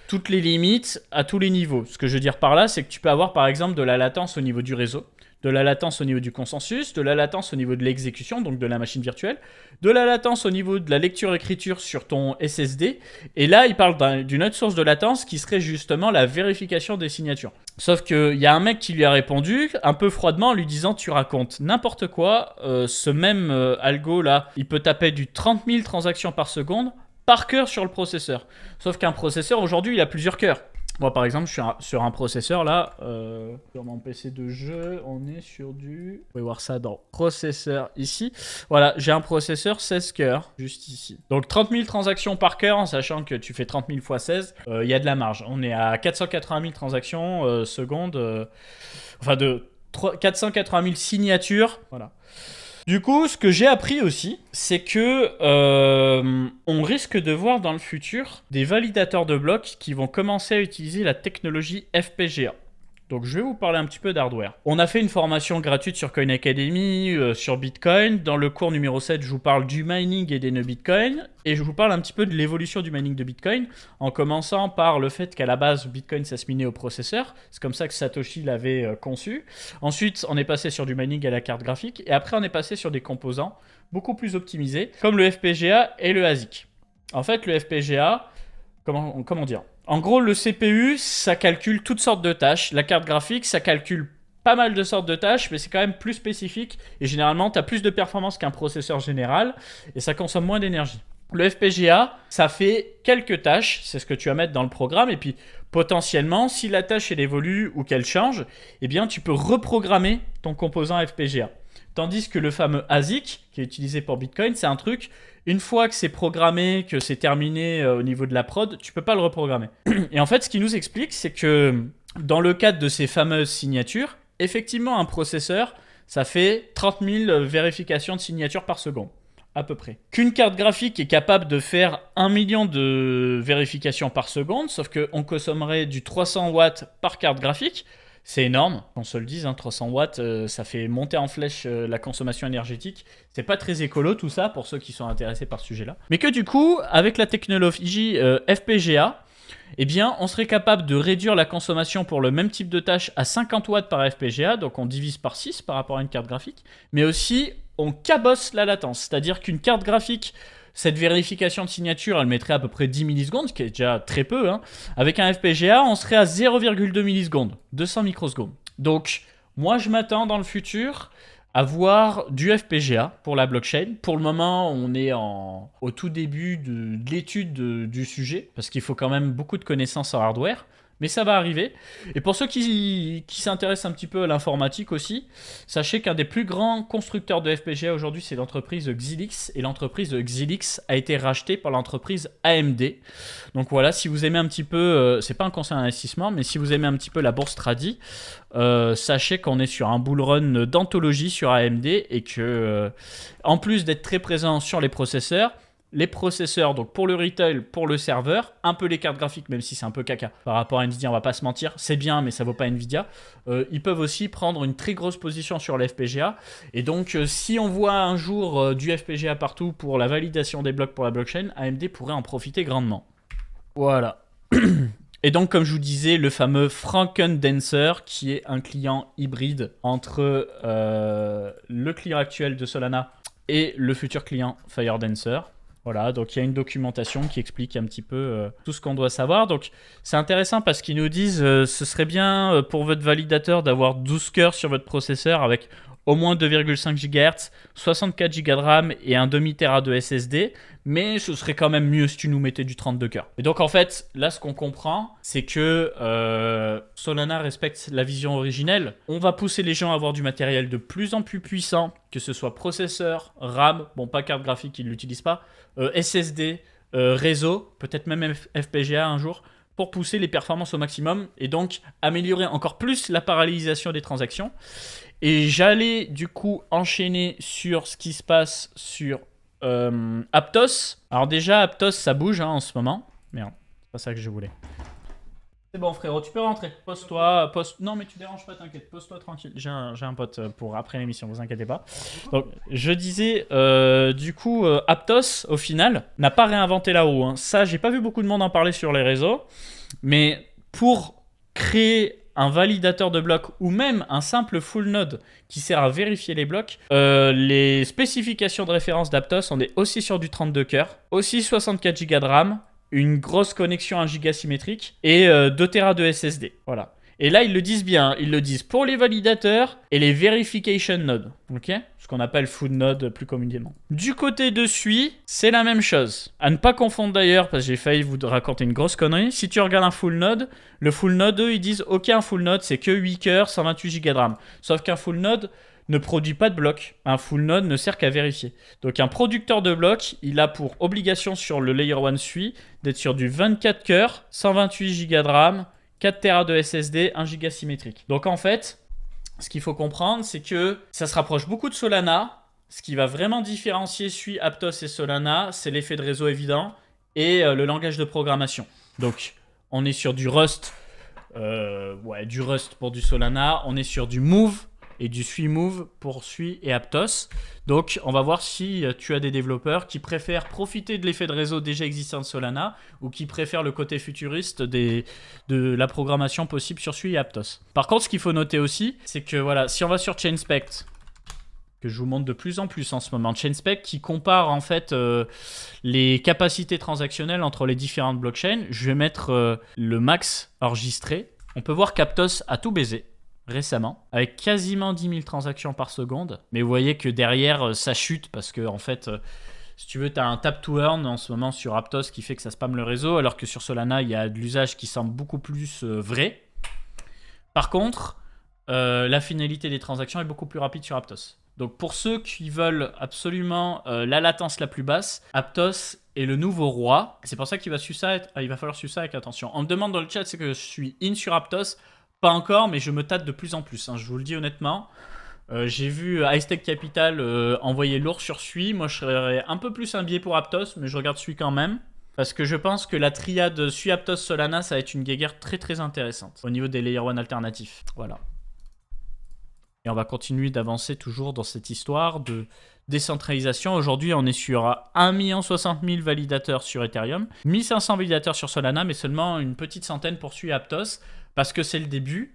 toutes les limites à tous les niveaux. Ce que je veux dire par là, c'est que tu peux avoir par exemple de la latence au niveau du réseau, de la latence au niveau du consensus, de la latence au niveau de l'exécution, donc de la machine virtuelle, de la latence au niveau de la lecture-écriture sur ton SSD, et là, il parle d'une autre source de latence qui serait justement la vérification des signatures. Sauf qu'il y a un mec qui lui a répondu, un peu froidement, en lui disant « Tu racontes n'importe quoi, ce même algo-là, il peut taper du 30 000 transactions par seconde par cœur sur le processeur. » Sauf qu'un processeur, aujourd'hui, il a plusieurs cœurs. Moi, par exemple, je suis sur un processeur, là, sur mon PC de jeu, on est sur du... Vous pouvez voir ça dans processeur, ici. Voilà, j'ai un processeur 16 cœurs, juste ici. Donc, 30 000 transactions par cœur, en sachant que tu fais 30 000 x 16, il y a de la marge. On est à 480 000 transactions secondes, enfin, de 480 000 signatures, voilà. Du coup, ce que j'ai appris aussi, c'est que on risque de voir dans le futur des validateurs de blocs qui vont commencer à utiliser la technologie FPGA. Donc je vais vous parler un petit peu d'hardware. On a fait une formation gratuite sur Coin Academy, sur Bitcoin. Dans le cours numéro 7, je vous parle du mining et des nœuds Bitcoin. Et je vous parle un petit peu de l'évolution du mining de Bitcoin, en commençant par le fait qu'à la base, Bitcoin, ça se minait au processeur. C'est comme ça que Satoshi l'avait conçu. Ensuite, on est passé sur du mining à la carte graphique. Et après, on est passé sur des composants beaucoup plus optimisés, comme le FPGA et le ASIC. En fait, le FPGA, comment dire ? En gros, le CPU, ça calcule toutes sortes de tâches. La carte graphique, ça calcule pas mal de sortes de tâches, mais c'est quand même plus spécifique. Et généralement, tu as plus de performance qu'un processeur général, et ça consomme moins d'énergie. Le FPGA, ça fait quelques tâches, c'est ce que tu vas mettre dans le programme, et puis potentiellement, si la tâche elle évolue ou qu'elle change, eh bien tu peux reprogrammer ton composant FPGA. Tandis que le fameux ASIC, qui est utilisé pour Bitcoin, c'est un truc, une fois que c'est programmé, que c'est terminé au niveau de la prod, tu peux pas le reprogrammer. Et en fait, ce qui nous explique, c'est que dans le cadre de ces fameuses signatures, effectivement, un processeur, ça fait 30 000 vérifications de signatures par seconde. À peu près. Qu'une carte graphique est capable de faire 1 million de vérifications par seconde, sauf qu'on consommerait du 300 watts par carte graphique, c'est énorme, qu'on se le dise, 300 watts, ça fait monter en flèche la consommation énergétique. C'est pas très écolo tout ça, pour ceux qui sont intéressés par ce sujet-là. Mais que du coup, avec la technologie FPGA, eh bien, on serait capable de réduire la consommation pour le même type de tâche à 50 watts par FPGA, donc on divise par 6 par rapport à une carte graphique, mais aussi on cabosse la latence, c'est-à-dire qu'une carte graphique, cette vérification de signature, elle mettrait à peu près 10 millisecondes, ce qui est déjà très peu. Avec un FPGA, on serait à 0,2 millisecondes, 200 microsecondes. Donc, moi, je m'attends dans le futur à voir du FPGA pour la blockchain. Pour le moment, on est au tout début de l'étude du sujet, parce qu'il faut quand même beaucoup de connaissances en hardware. Mais ça va arriver. Et pour ceux qui s'intéressent un petit peu à l'informatique aussi, sachez qu'un des plus grands constructeurs de FPGA aujourd'hui, c'est l'entreprise Xilinx. Et l'entreprise Xilinx a été rachetée par l'entreprise AMD. Donc voilà, si vous aimez un petit peu, c'est pas un conseil d'investissement, mais si vous aimez un petit peu la bourse tradi, sachez qu'on est sur un bull run d'anthologie sur AMD et que, en plus d'être très présent sur les processeurs, donc pour le retail, pour le serveur, un peu les cartes graphiques, même si c'est un peu caca par rapport à Nvidia, on va pas se mentir, c'est bien mais ça vaut pas Nvidia. Ils peuvent aussi prendre une très grosse position sur les FPGA, et donc si on voit un jour du FPGA partout pour la validation des blocs pour la blockchain, AMD pourrait en profiter grandement. Voilà. Et donc, comme je vous disais, le fameux Frankendancer, qui est un client hybride entre le client actuel de Solana et le futur client FireDancer. Voilà, donc il y a une documentation qui explique un petit peu tout ce qu'on doit savoir. Donc c'est intéressant parce qu'ils nous disent ce serait bien pour votre validateur d'avoir 12 cœurs sur votre processeur avec au moins 2,5 GHz, 64 Go de RAM et un demi-Tera de SSD, mais ce serait quand même mieux si tu nous mettais du 32 cœurs. Et donc en fait, là ce qu'on comprend, c'est que Solana respecte la vision originelle. On va pousser les gens à avoir du matériel de plus en plus puissant, que ce soit processeur, RAM, bon pas carte graphique, ils ne l'utilisent pas, SSD, réseau, peut-être même FPGA un jour, pour pousser les performances au maximum et donc améliorer encore plus la parallélisation des transactions. Et j'allais du coup enchaîner sur ce qui se passe sur Aptos. Alors déjà, Aptos, ça bouge en ce moment. Merde, c'est pas ça que je voulais. C'est bon frérot, tu peux rentrer. Pose-toi, Non mais tu déranges pas, t'inquiète. Pose-toi tranquille. J'ai un pote pour après l'émission, vous inquiétez pas. Donc je disais, du coup, Aptos, au final, n'a pas réinventé la roue. Ça, j'ai pas vu beaucoup de monde en parler sur les réseaux. Mais pour créer un validateur de blocs ou même un simple full node qui sert à vérifier les blocs, les spécifications de référence d'Aptos, on est aussi sur du 32 cœurs, aussi 64 Go de RAM, une grosse connexion 1 Go symétrique et 2 Tera de SSD. Voilà. Et là, ils le disent bien, ils le disent pour les validateurs et les verification nodes, ok? Ce qu'on appelle full node plus communément. Du côté de SUI, c'est la même chose. À ne pas confondre d'ailleurs, parce que j'ai failli vous raconter une grosse connerie. Si tu regardes un full node, le full node, eux, ils disent, ok, un full node, c'est que 8 cœurs, 128 Go de RAM. Sauf qu'un full node ne produit pas de blocs. Un full node ne sert qu'à vérifier. Donc un producteur de blocs, il a pour obligation sur le Layer 1 SUI d'être sur du 24 cœurs, 128 Go de RAM, 4 Tera de SSD, 1 Go symétrique. Donc en fait, ce qu'il faut comprendre, c'est que ça se rapproche beaucoup de Solana. Ce qui va vraiment différencier SUI, Aptos et Solana, c'est l'effet de réseau évident et le langage de programmation. Donc on est sur du Rust, du Rust pour du Solana. On est sur du Move et du SUI Move pour SUI et Aptos. Donc on va voir si tu as des développeurs qui préfèrent profiter de l'effet de réseau déjà existant de Solana ou qui préfèrent le côté futuriste de la programmation possible sur SUI et Aptos. Par contre, ce qu'il faut noter aussi, c'est que voilà, si on va sur Chainspect, que je vous montre de plus en plus en ce moment, Chainspect qui compare en fait les capacités transactionnelles entre les différentes blockchains. Je vais mettre le max enregistré. On peut voir qu'Aptos a tout baisé récemment, avec quasiment 10 000 transactions par seconde. Mais vous voyez que derrière, ça chute parce que en fait, Si tu veux, tu as un tap to earn en ce moment sur Aptos qui fait que ça spamme le réseau, alors que sur Solana, il y a de l'usage qui semble beaucoup plus vrai. Par contre, la finalité des transactions est beaucoup plus rapide sur Aptos. Donc pour ceux qui veulent absolument la latence la plus basse, Aptos est le nouveau roi. C'est pour ça qu'il va il va falloir suivre ça avec attention. On me demande dans le chat, c'est que je suis in sur Aptos. Pas encore, mais je me tâte de plus en plus, hein, je vous le dis honnêtement. J'ai vu Hightech Capital envoyer lourd sur Sui. Moi, je serais un peu plus un biais pour Aptos, mais je regarde Sui quand même. Parce que je pense que la triade Sui, Aptos, Solana, ça va être une guéguerre très très intéressante au niveau des Layer 1 alternatifs. Voilà. Et on va continuer d'avancer toujours dans cette histoire de décentralisation. Aujourd'hui, on est sur 1 060 000 validateurs sur Ethereum, 1500 validateurs sur Solana, mais seulement une petite centaine pour Sui, Aptos, parce que c'est le début.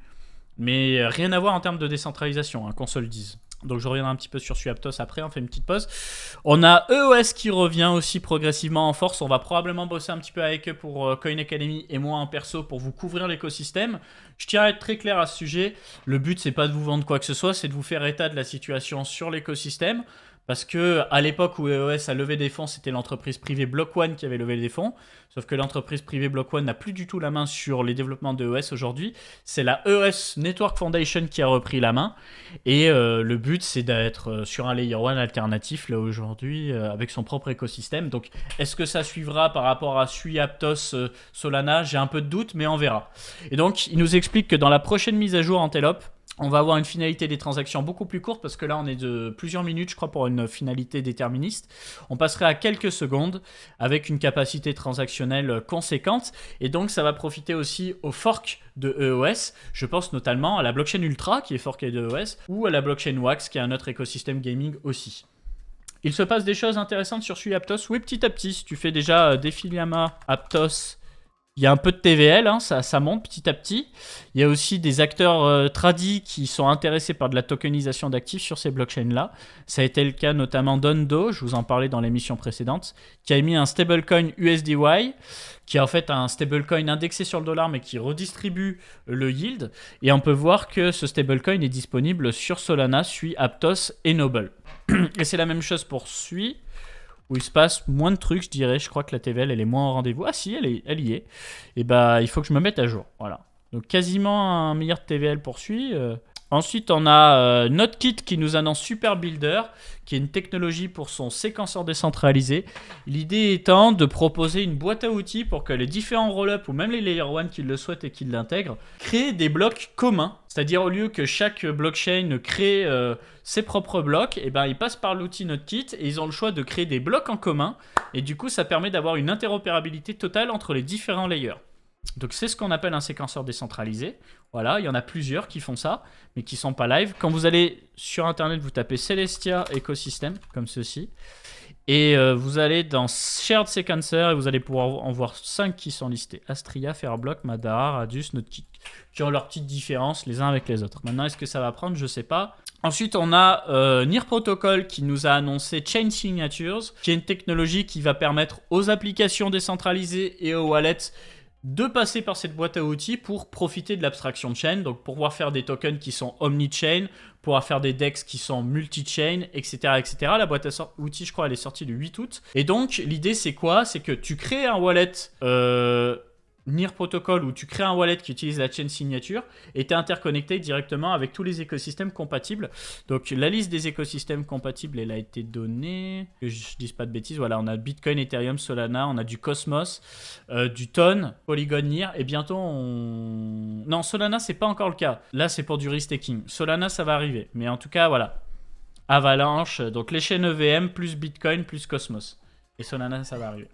Mais rien à voir en termes de décentralisation, hein, qu'on se le dise. Donc je reviendrai un petit peu sur Sui, Aptos après, on fait une petite pause. On a EOS qui revient aussi progressivement en force. On va probablement bosser un petit peu avec eux pour Coin Academy et moi en perso pour vous couvrir l'écosystème. Je tiens à être très clair à ce sujet. Le but, c'est pas de vous vendre quoi que ce soit, c'est de vous faire état de la situation sur l'écosystème. Parce que à l'époque où EOS a levé des fonds, c'était l'entreprise privée Block One qui avait levé des fonds. Sauf que l'entreprise privée Block One n'a plus du tout la main sur les développements d'EOS aujourd'hui. C'est la EOS Network Foundation qui a repris la main. Et le but, c'est d'être sur un Layer 1 alternatif là aujourd'hui avec son propre écosystème. Donc, est-ce que ça suivra par rapport à Sui, Aptos, Solana? J'ai un peu de doute, mais on verra. Et donc, il nous explique que dans la prochaine mise à jour Antelope, on va avoir une finalité des transactions beaucoup plus courte parce que là on est de plusieurs minutes je crois pour une finalité déterministe. On passerait à quelques secondes avec une capacité transactionnelle conséquente et donc ça va profiter aussi au fork de EOS. Je pense notamment à la blockchain Ultra qui est forkée de EOS ou à la blockchain Wax qui est un autre écosystème gaming aussi. Il se passe des choses intéressantes sur Sui, Aptos. Oui, petit à petit, si tu fais déjà Defiliama, Aptos, il y a un peu de TVL, hein, ça monte petit à petit. Il y a aussi des acteurs tradis qui sont intéressés par de la tokenisation d'actifs sur ces blockchains-là. Ça a été le cas notamment d'Ondo, je vous en parlais dans l'émission précédente, qui a émis un stablecoin USDY, qui est en fait un stablecoin indexé sur le dollar, mais qui redistribue le yield. Et on peut voir que ce stablecoin est disponible sur Solana, Sui, Aptos et Noble. Et c'est la même chose pour Sui, où il se passe moins de trucs, je dirais. Je crois que la TVL, elle est moins au rendez-vous. Ah si, elle y est. Et bah, il faut que je me mette à jour. Voilà. Donc, quasiment un milliard de TVL poursuit. Ensuite, on a NodeKit qui nous annonce Super Builder, qui est une technologie pour son séquenceur décentralisé. L'idée étant de proposer une boîte à outils pour que les différents roll-up ou même les Layer 1 qui le souhaitent et qui l'intègrent créent des blocs communs. C'est-à-dire au lieu que chaque blockchain crée ses propres blocs, et ben, ils passent par l'outil NodeKit et ils ont le choix de créer des blocs en commun. Et du coup, ça permet d'avoir une interopérabilité totale entre les différents layers. Donc c'est ce qu'on appelle un séquenceur décentralisé. Voilà, il y en a plusieurs qui font ça, mais qui ne sont pas live. Quand vous allez sur Internet, vous tapez Celestia Ecosystem, comme ceci. Et vous allez dans Shared Sequencer et vous allez pouvoir en voir 5 qui sont listés. Astria, Fairblock, Madara, Radius, NodeKit, qui ont leurs petites différences les uns avec les autres. Maintenant, est-ce que ça va prendre? Je ne sais pas. Ensuite, on a Near Protocol qui nous a annoncé Chain Signatures, qui est une technologie qui va permettre aux applications décentralisées et aux wallets de passer par cette boîte à outils pour profiter de l'abstraction de chain, donc pour pouvoir faire des tokens qui sont omni-chain, pouvoir faire des DEX qui sont multi-chain, etc., etc. La boîte à outils, je crois, elle est sortie le 8 août. Et donc, l'idée, c'est quoi? C'est que tu crées un wallet Near Protocol où tu crées un wallet qui utilise la chain signature et tu es interconnecté directement avec tous les écosystèmes compatibles. Donc la liste des écosystèmes compatibles, elle a été donnée, que je ne dise pas de bêtises. Voilà, on a Bitcoin, Ethereum, Solana, on a du Cosmos, du Ton, Polygon, Near et bientôt on... Non, Solana, c'est pas encore le cas. Là, c'est pour du restaking. Solana, ça va arriver. Mais en tout cas, voilà. Avalanche, donc les chaînes EVM plus Bitcoin plus Cosmos. Et Solana, ça va arriver.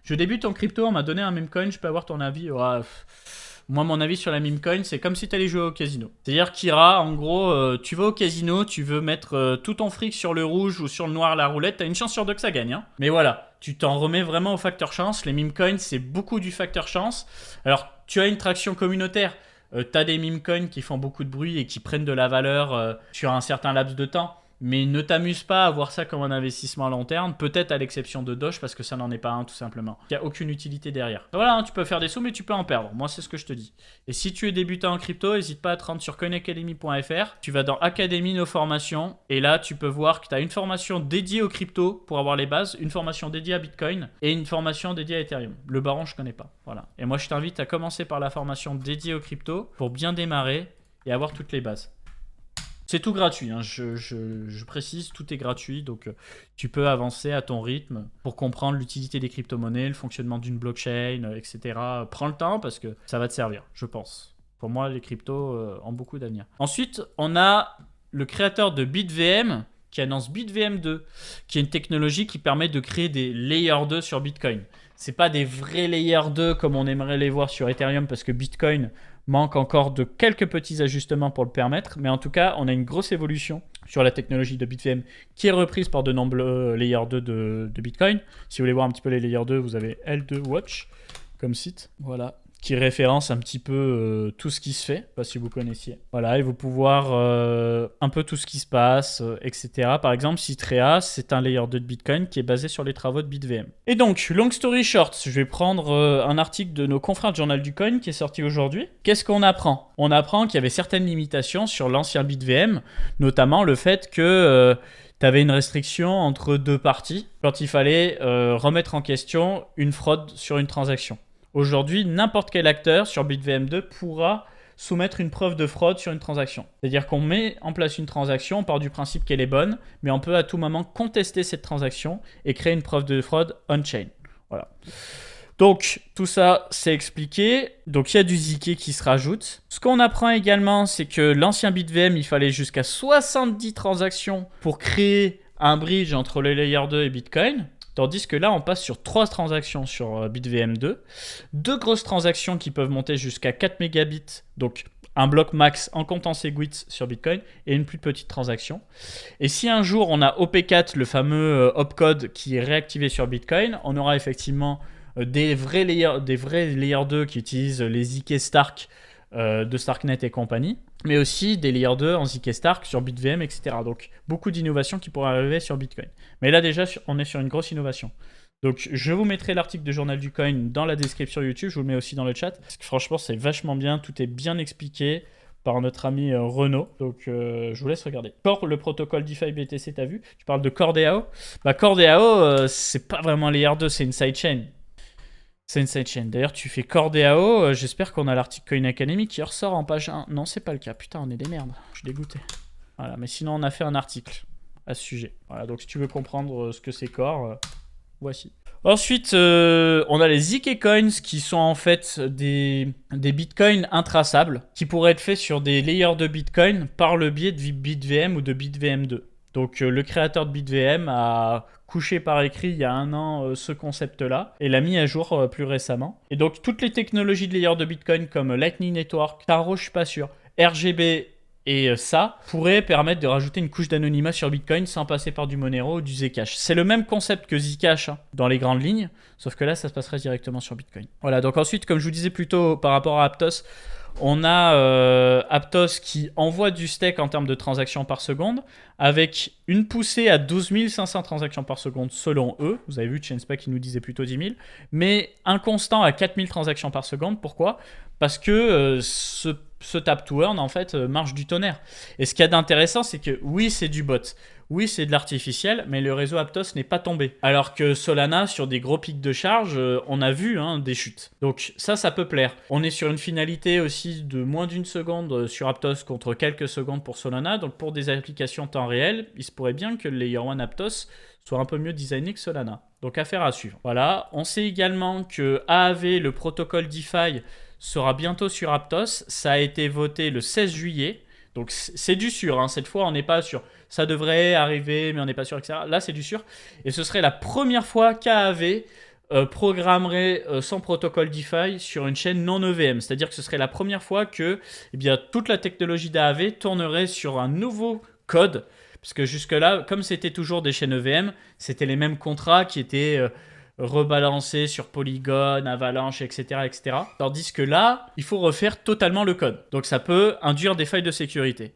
Je débute en crypto, on m'a donné un meme coin, je peux avoir ton avis? Moi, mon avis sur la meme coin, c'est comme si tu allais jouer au casino. C'est-à-dire qu'Ira, en gros, tu vas au casino, tu veux mettre tout ton fric sur le rouge ou sur le noir la roulette, t'as une chance sur deux que ça gagne. Hein. Mais voilà, tu t'en remets vraiment au facteur chance. Les meme coins, c'est beaucoup du facteur chance. Alors, tu as une traction communautaire. T'as des meme coins qui font beaucoup de bruit et qui prennent de la valeur sur un certain laps de temps. Mais ne t'amuse pas à voir ça comme un investissement à long terme, peut-être à l'exception de Doge, parce que ça n'en est pas un tout simplement. Il n'y a aucune utilité derrière. Voilà, hein, tu peux faire des sous, mais tu peux en perdre. Moi, c'est ce que je te dis. Et si tu es débutant en crypto, n'hésite pas à te rendre sur coinacademy.fr. Tu vas dans Académie, nos formations, et là, tu peux voir que tu as une formation dédiée aux crypto pour avoir les bases, une formation dédiée à Bitcoin et une formation dédiée à Ethereum. Le baron, je connais pas. Voilà. Et moi, je t'invite à commencer par la formation dédiée aux crypto pour bien démarrer et avoir toutes les bases. C'est tout gratuit, hein. Je précise, tout est gratuit, donc tu peux avancer à ton rythme pour comprendre l'utilité des crypto-monnaies, le fonctionnement d'une blockchain, etc. Prends le temps parce que ça va te servir, je pense. Pour moi, les cryptos ont beaucoup d'avenir. Ensuite, on a le créateur de BitVM qui annonce BitVM 2, qui est une technologie qui permet de créer des Layer 2 sur Bitcoin. C'est pas des vrais Layer 2 comme on aimerait les voir sur Ethereum parce que Bitcoin manque encore de quelques petits ajustements pour le permettre, mais en tout cas, on a une grosse évolution sur la technologie de BitVM qui est reprise par de nombreux Layer 2 de Bitcoin. Si vous voulez voir un petit peu les Layer 2, vous avez L2 Watch comme site. Voilà. Qui référence un petit peu tout ce qui se fait, je sais pas si vous connaissiez. Voilà, et vous pouvez voir un peu tout ce qui se passe, etc. Par exemple, Citrea, c'est un layer 2 de Bitcoin qui est basé sur les travaux de BitVM. Et donc, long story short, je vais prendre un article de nos confrères de Journal du Coin qui est sorti aujourd'hui. Qu'est-ce qu'on apprend? On apprend qu'il y avait certaines limitations sur l'ancien BitVM, notamment le fait que tu avais une restriction entre deux parties quand il fallait remettre en question une fraude sur une transaction. Aujourd'hui, n'importe quel acteur sur BitVM2 pourra soumettre une preuve de fraude sur une transaction. C'est-à-dire qu'on met en place une transaction, on part du principe qu'elle est bonne, mais on peut à tout moment contester cette transaction et créer une preuve de fraude on-chain. Voilà. Donc, tout ça, c'est expliqué. Donc, il y a du ZK qui se rajoute. Ce qu'on apprend également, c'est que l'ancien BitVM, il fallait jusqu'à 70 transactions pour créer un bridge entre le Layer 2 et Bitcoin. Tandis que là, on passe sur 3 transactions sur BitVM2. 2 grosses transactions qui peuvent monter jusqu'à 4 mégabits, donc un bloc max en comptant SegWit sur Bitcoin, et une plus petite transaction. Et si un jour on a OP4, le fameux opcode qui est réactivé sur Bitcoin, on aura effectivement des vrais layer 2 qui utilisent les ZK Stark de Starknet et compagnie, mais aussi des Layer 2 en ZK Stark sur BitVM, etc. Donc, beaucoup d'innovations qui pourraient arriver sur Bitcoin. Mais là, déjà, on est sur une grosse innovation. Donc, je vous mettrai l'article de Journal du Coin dans la description YouTube. Je vous le mets aussi dans le chat. Parce que franchement, c'est vachement bien. Tout est bien expliqué par notre ami Renaud. Donc, je vous laisse regarder. Pour le protocole DeFi BTC, t'as vu? Tu parles de CoreDAO. Bah, CoreDAO, c'est pas vraiment Layer 2, c'est une sidechain. C'est une sidechain. D'ailleurs, tu fais CoreDAO. J'espère qu'on a l'article Coin Academy qui ressort en page 1. Non, c'est pas le cas. Putain, on est des merdes. Je suis dégoûté. Voilà, mais sinon, on a fait un article à ce sujet. Voilà, donc si tu veux comprendre ce que c'est Core, voici. Ensuite, on a les ZK Coins qui sont en fait des bitcoins intraçables qui pourraient être faits sur des layers de bitcoin par le biais de BitVM ou de BitVM2. Donc, le créateur de BitVM a couché par écrit il y a un an ce concept-là et l'a mis à jour plus récemment. Et donc, toutes les technologies de layer de Bitcoin comme Lightning Network, Taro, je suis pas sûr, RGB et ça pourrait permettre de rajouter une couche d'anonymat sur Bitcoin sans passer par du Monero ou du Zcash. C'est le même concept que Zcash hein, dans les grandes lignes, sauf que là, ça se passerait directement sur Bitcoin. Voilà, donc ensuite, comme je vous disais plus tôt par rapport à Aptos, on a Aptos qui envoie du stake en termes de transactions par seconde avec une poussée à 12 500 transactions par seconde selon eux. Vous avez vu, Chainspec qui nous disait plutôt 10 000. Mais un constant à 4000 transactions par seconde. Pourquoi? Parce que ce tap to earn en fait marche du tonnerre. Et ce qu'il y a d'intéressant, c'est que oui, c'est du bot. Oui, c'est de l'artificiel, mais le réseau Aptos n'est pas tombé. Alors que Solana, sur des gros pics de charge, on a vu des chutes. Donc ça peut plaire. On est sur une finalité aussi de moins d'une seconde sur Aptos contre quelques secondes pour Solana. Donc pour des applications temps réel, il se pourrait bien que le Layer 1 Aptos soit un peu mieux designé que Solana. Donc affaire à suivre. Voilà. On sait également que AAV, le protocole DeFi, sera bientôt sur Aptos. Ça a été voté le 16 juillet. Donc c'est du sûr. Hein. Cette fois, on n'est pas sûr. Ça devrait arriver, mais on n'est pas sûr, etc. Là, c'est du sûr. Et ce serait la première fois qu'AAV programmerait son protocole DeFi sur une chaîne non EVM. C'est-à-dire que ce serait la première fois que toute la technologie d'AAV tournerait sur un nouveau code. Parce que jusque-là, comme c'était toujours des chaînes EVM, c'était les mêmes contrats qui étaient rebalancés sur Polygon, Avalanche, etc., etc. Tandis que là, il faut refaire totalement le code. Donc ça peut induire des failles de sécurité.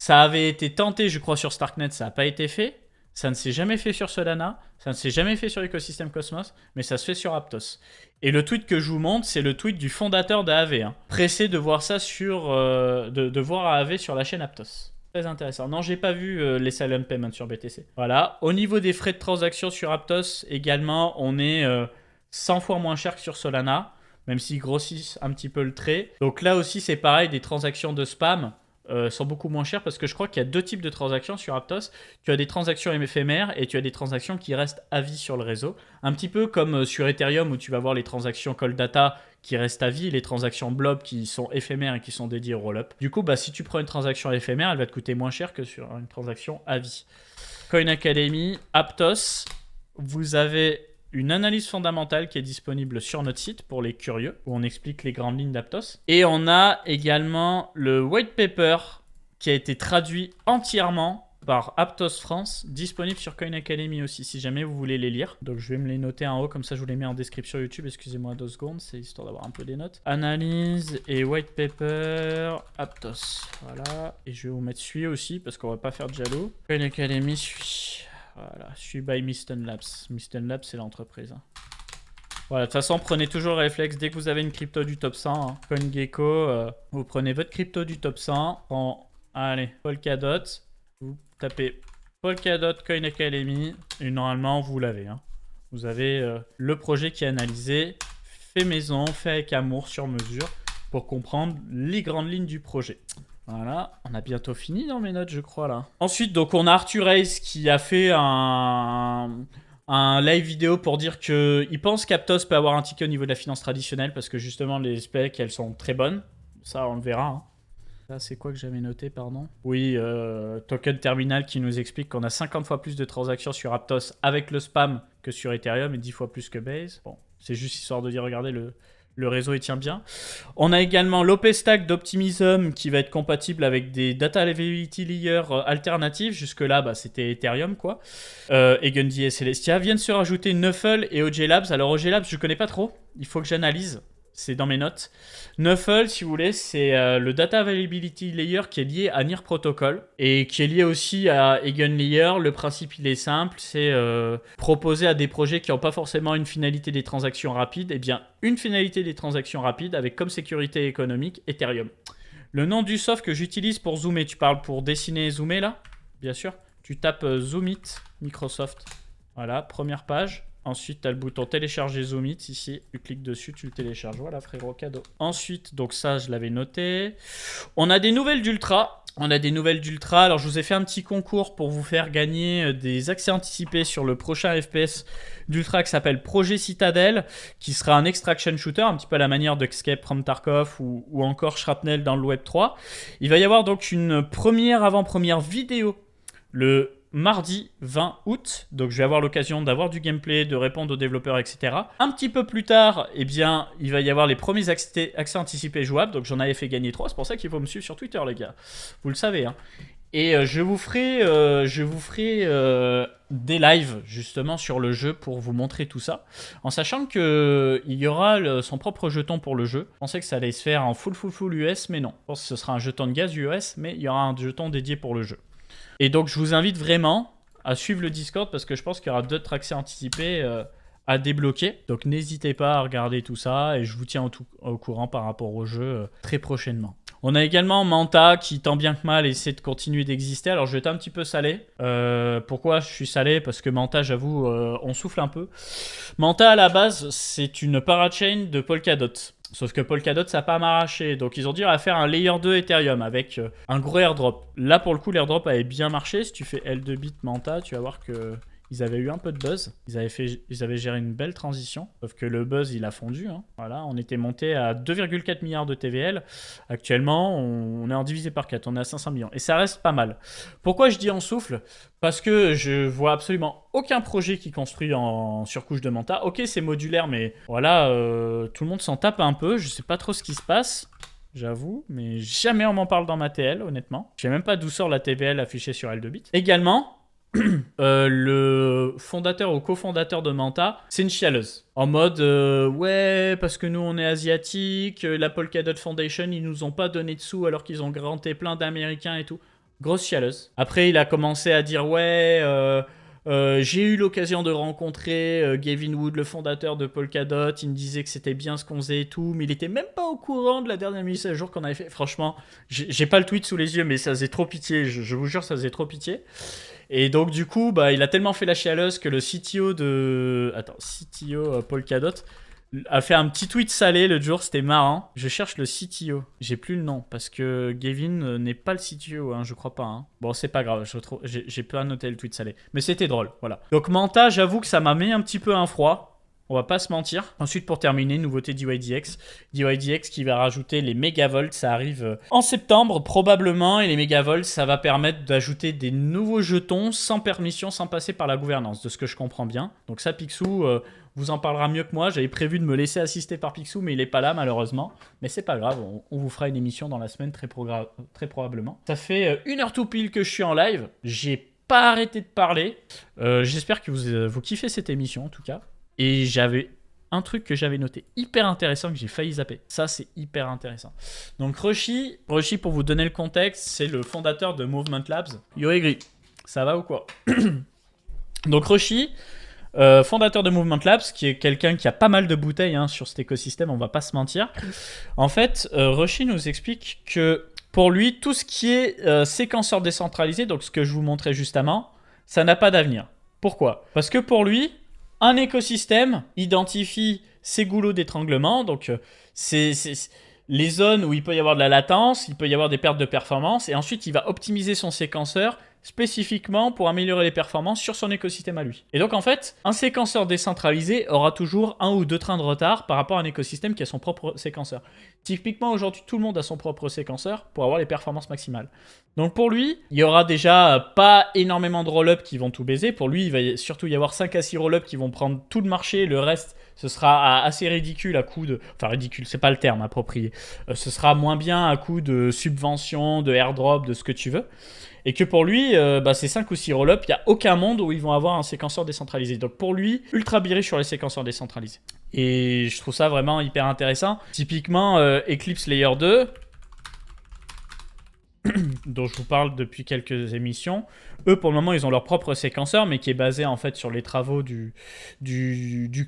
Ça avait été tenté, je crois, sur Starknet, ça n'a pas été fait. Ça ne s'est jamais fait sur Solana, ça ne s'est jamais fait sur l'écosystème Cosmos, mais ça se fait sur Aptos. Et le tweet que je vous montre, c'est le tweet du fondateur d'AAV. Hein. Pressé de voir ça sur, de voir AAV sur la chaîne Aptos. Très intéressant. Non, j'ai pas vu les silent payments sur BTC. Voilà. Au niveau des frais de transaction sur Aptos, également, on est 100 fois moins cher que sur Solana, même s'ils grossissent un petit peu le trait. Donc là aussi, c'est pareil, des transactions de spam sont beaucoup moins chères parce que je crois qu'il y a deux types de transactions sur Aptos. Tu as des transactions éphémères et tu as des transactions qui restent à vie sur le réseau. Un petit peu comme sur Ethereum où tu vas voir les transactions Cold Data qui restent à vie, les transactions Blob qui sont éphémères et qui sont dédiées au roll-up. Du coup, si tu prends une transaction éphémère, elle va te coûter moins cher que sur une transaction à vie. Coin Academy, Aptos, vous avez une analyse fondamentale qui est disponible sur notre site pour les curieux, où on explique les grandes lignes d'Aptos. Et on a également le white paper qui a été traduit entièrement par Aptos France, disponible sur Coin Academy aussi, si jamais vous voulez les lire. Donc je vais me les noter en haut, comme ça je vous les mets en description YouTube, excusez-moi 2 secondes, c'est histoire d'avoir un peu des notes. Analyse et white paper, Aptos, voilà. Et je vais vous mettre celui aussi, parce qu'on va pas faire de jaloux. Coin Academy, celui. Voilà, je suis by Miston Labs. Miston Labs, c'est l'entreprise. Hein. Voilà, de toute façon, prenez toujours le réflexe. Dès que vous avez une crypto du top 100, hein, CoinGecko, vous prenez votre crypto du top 100. Allez, Polkadot. Vous tapez Polkadot Coin Academy. Et normalement, vous l'avez. Hein. Vous avez le projet qui est analysé, fait maison, fait avec amour, sur mesure, pour comprendre les grandes lignes du projet. Voilà, on a bientôt fini dans mes notes, je crois, là. Ensuite, donc, on a Arthur Hayes qui a fait un live vidéo pour dire qu'il pense qu'Aptos peut avoir un ticket au niveau de la finance traditionnelle parce que, justement, les specs, elles sont très bonnes. Ça, on le verra. Hein. Ça, c'est quoi que j'avais noté, pardon? Oui, Token Terminal qui nous explique qu'on a 50 fois plus de transactions sur Aptos avec le spam que sur Ethereum et 10 fois plus que Base. Bon, c'est juste histoire de dire, regardez, le réseau, il tient bien. On a également l'OP Stack d'Optimism qui va être compatible avec des Data Availability Layer alternatives. Jusque-là, c'était Ethereum, quoi. Egundi et Celestia viennent se rajouter Nuffle et OJ Labs. Alors, OJ Labs, je ne connais pas trop. Il faut que j'analyse. C'est dans mes notes. Nuffle, si vous voulez, c'est le Data Availability Layer qui est lié à NIR Protocol et qui est lié aussi à EigenLayer. Le principe, il est simple, c'est proposer à des projets qui n'ont pas forcément une finalité des transactions rapides, eh bien, une finalité des transactions rapides avec comme sécurité économique Ethereum. Le nom du soft que j'utilise pour zoomer, tu parles pour dessiner et zoomer là, bien sûr. Tu tapes Zoomit, Microsoft. Voilà, première page. Ensuite, tu as le bouton télécharger Zoomit ici. Tu cliques dessus, tu le télécharges. Voilà, frérot, cadeau. Ensuite, donc ça, je l'avais noté. On a des nouvelles d'Ultra. Alors, je vous ai fait un petit concours pour vous faire gagner des accès anticipés sur le prochain FPS d'Ultra qui s'appelle Projet Citadel, qui sera un extraction shooter, un petit peu à la manière de Escape from Tarkov ou encore Shrapnel dans le Web 3. Il va y avoir donc une avant-première vidéo le mardi 20 août, donc je vais avoir l'occasion d'avoir du gameplay, de répondre aux développeurs, etc. Un petit peu plus tard, eh bien, il va y avoir les premiers accès anticipés jouables, donc j'en avais fait gagner 3, c'est pour ça qu'il faut me suivre sur Twitter, les gars. Vous le savez, hein. Et je vous ferai des lives, justement, sur le jeu pour vous montrer tout ça, en sachant qu'il y aura son propre jeton pour le jeu. Je pensais que ça allait se faire en full US, mais non. Je pense que ce sera un jeton de gaz US, mais il y aura un jeton dédié pour le jeu. Et donc, je vous invite vraiment à suivre le Discord parce que je pense qu'il y aura d'autres accès anticipés à débloquer. Donc, n'hésitez pas à regarder tout ça et je vous tiens au courant par rapport au jeu très prochainement. On a également Manta qui, tant bien que mal, essaie de continuer d'exister. Alors, je vais être un petit peu salé. Pourquoi je suis salé? Parce que Manta, j'avoue, on souffle un peu. Manta, à la base, c'est une parachain de Polkadot. Sauf que Polkadot, ça n'a pas marché. Donc, ils ont dit on va faire un Layer 2 Ethereum avec un gros airdrop. Là, pour le coup, l'airdrop avait bien marché. Si tu fais L2Bit Manta, tu vas voir que ils avaient eu un peu de buzz. Ils avaient géré une belle transition. Sauf que le buzz, il a fondu. Hein. Voilà, on était monté à 2,4 milliards de TVL. Actuellement, on est en divisé par 4. On est à 500 millions. Et ça reste pas mal. Pourquoi je dis en souffle? Parce que je vois absolument aucun projet qui construit en surcouche de Manta. Ok, c'est modulaire, mais voilà, tout le monde s'en tape un peu. Je sais pas trop ce qui se passe. J'avoue, mais jamais on m'en parle dans ma TL, honnêtement. Je sais même pas d'où sort la TVL affichée sur L2Bit. Également, le fondateur ou cofondateur de Manta, c'est une chialeuse. En mode, ouais, parce que nous on est asiatique, la Polkadot Foundation, ils nous ont pas donné de sous alors qu'ils ont granté plein d'Américains et tout. Grosse chialeuse. Après, il a commencé à dire ouais, j'ai eu l'occasion de rencontrer Gavin Wood, le fondateur de Polkadot. Il me disait que c'était bien ce qu'on faisait et tout, mais il était même pas au courant de la dernière mise à jour qu'on avait fait. Franchement, j'ai pas le tweet sous les yeux, mais ça faisait trop pitié. Je vous jure, ça faisait trop pitié. Et donc du coup, bah, il a tellement fait la chialeuse que le CTO de... Attends, CTO Polkadot a fait un petit tweet salé l'autre jour, c'était marrant. Je cherche le CTO. J'ai plus le nom parce que Gavin n'est pas le CTO, hein, je crois pas. Hein. Bon, c'est pas grave, j'ai pas noté le tweet salé. Mais c'était drôle, voilà. Donc Manta, j'avoue que ça m'a mis un petit peu un froid. On va pas se mentir. Ensuite, pour terminer, nouveauté DYDX. DYDX qui va rajouter les mégavolts. Ça arrive en septembre probablement. Et les mégavolts, ça va permettre d'ajouter des nouveaux jetons sans permission, sans passer par la gouvernance, de ce que je comprends bien. Donc ça, Picsou vous en parlera mieux que moi. J'avais prévu de me laisser assister par Picsou, mais il est pas là malheureusement. Mais c'est pas grave, on vous fera une émission dans la semaine très probablement. Ça fait 1h tout pile que je suis en live. J'ai pas arrêté de parler. J'espère que vous kiffez cette émission en tout cas. Et j'avais un truc que j'avais noté hyper intéressant que j'ai failli zapper. Ça, c'est hyper intéressant. Donc, Roshi, pour vous donner le contexte, c'est le fondateur de Movement Labs. Yo, Aigri, ça va ou quoi? Donc, Roshi, fondateur de Movement Labs, qui est quelqu'un qui a pas mal de bouteilles hein, sur cet écosystème, on va pas se mentir. En fait, Roshi nous explique que pour lui, tout ce qui est séquenceur décentralisé, donc ce que je vous montrais justement, ça n'a pas d'avenir. Pourquoi? Parce que pour lui, un écosystème identifie ses goulots d'étranglement, donc c'est les zones où il peut y avoir de la latence, il peut y avoir des pertes de performance, et ensuite il va optimiser son séquenceur spécifiquement pour améliorer les performances sur son écosystème à lui. Et donc en fait, un séquenceur décentralisé aura toujours 1 ou 2 trains de retard par rapport à un écosystème qui a son propre séquenceur. Typiquement aujourd'hui, tout le monde a son propre séquenceur pour avoir les performances maximales. Donc pour lui, il y aura déjà pas énormément de roll-up qui vont tout baiser. Pour lui, il va surtout y avoir 5 à 6 roll-up qui vont prendre tout le marché. Le reste, ce sera assez ridicule à coup de... Enfin ridicule, c'est pas le terme approprié. Ce sera moins bien à coup de subventions, de airdrop, de ce que tu veux. Et que pour lui, ces 5 ou 6 roll-up, il n'y a aucun monde où ils vont avoir un séquenceur décentralisé. Donc pour lui, ultra biré sur les séquenceurs décentralisés. Et je trouve ça vraiment hyper intéressant. Typiquement, Eclipse Layer 2, dont je vous parle depuis quelques émissions, eux pour le moment ils ont leur propre séquenceur, mais qui est basé en fait sur les travaux du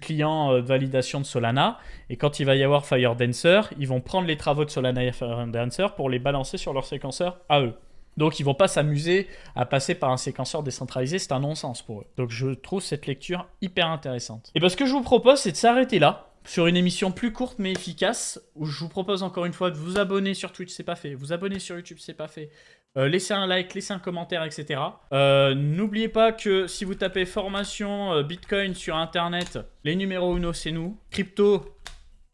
client de validation de Solana. Et quand il va y avoir FireDancer, ils vont prendre les travaux de Solana et FireDancer pour les balancer sur leur séquenceur à eux. Donc ils vont pas s'amuser à passer par un séquenceur décentralisé, c'est un non-sens pour eux. Donc je trouve cette lecture hyper intéressante. Et ce que je vous propose, c'est de s'arrêter là, sur une émission plus courte mais efficace, où je vous propose encore une fois de vous abonner sur Twitch, c'est pas fait, vous abonner sur YouTube, c'est pas fait, laissez un like, laissez un commentaire, etc. N'oubliez pas que si vous tapez formation Bitcoin sur Internet, les numéros uno, c'est nous. Crypto,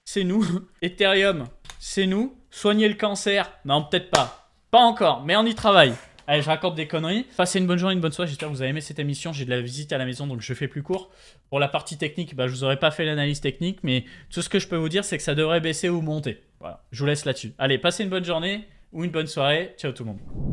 c'est nous. Ethereum, c'est nous. Soigner le cancer, non peut-être pas. Pas encore, mais on y travaille. Allez, je raconte des conneries. Passez une bonne journée, une bonne soirée. J'espère que vous avez aimé cette émission. J'ai de la visite à la maison, donc je fais plus court. Pour la partie technique, je vous aurais pas fait l'analyse technique, mais tout ce que je peux vous dire, c'est que ça devrait baisser ou monter. Voilà, je vous laisse là-dessus. Allez, passez une bonne journée ou une bonne soirée. Ciao tout le monde.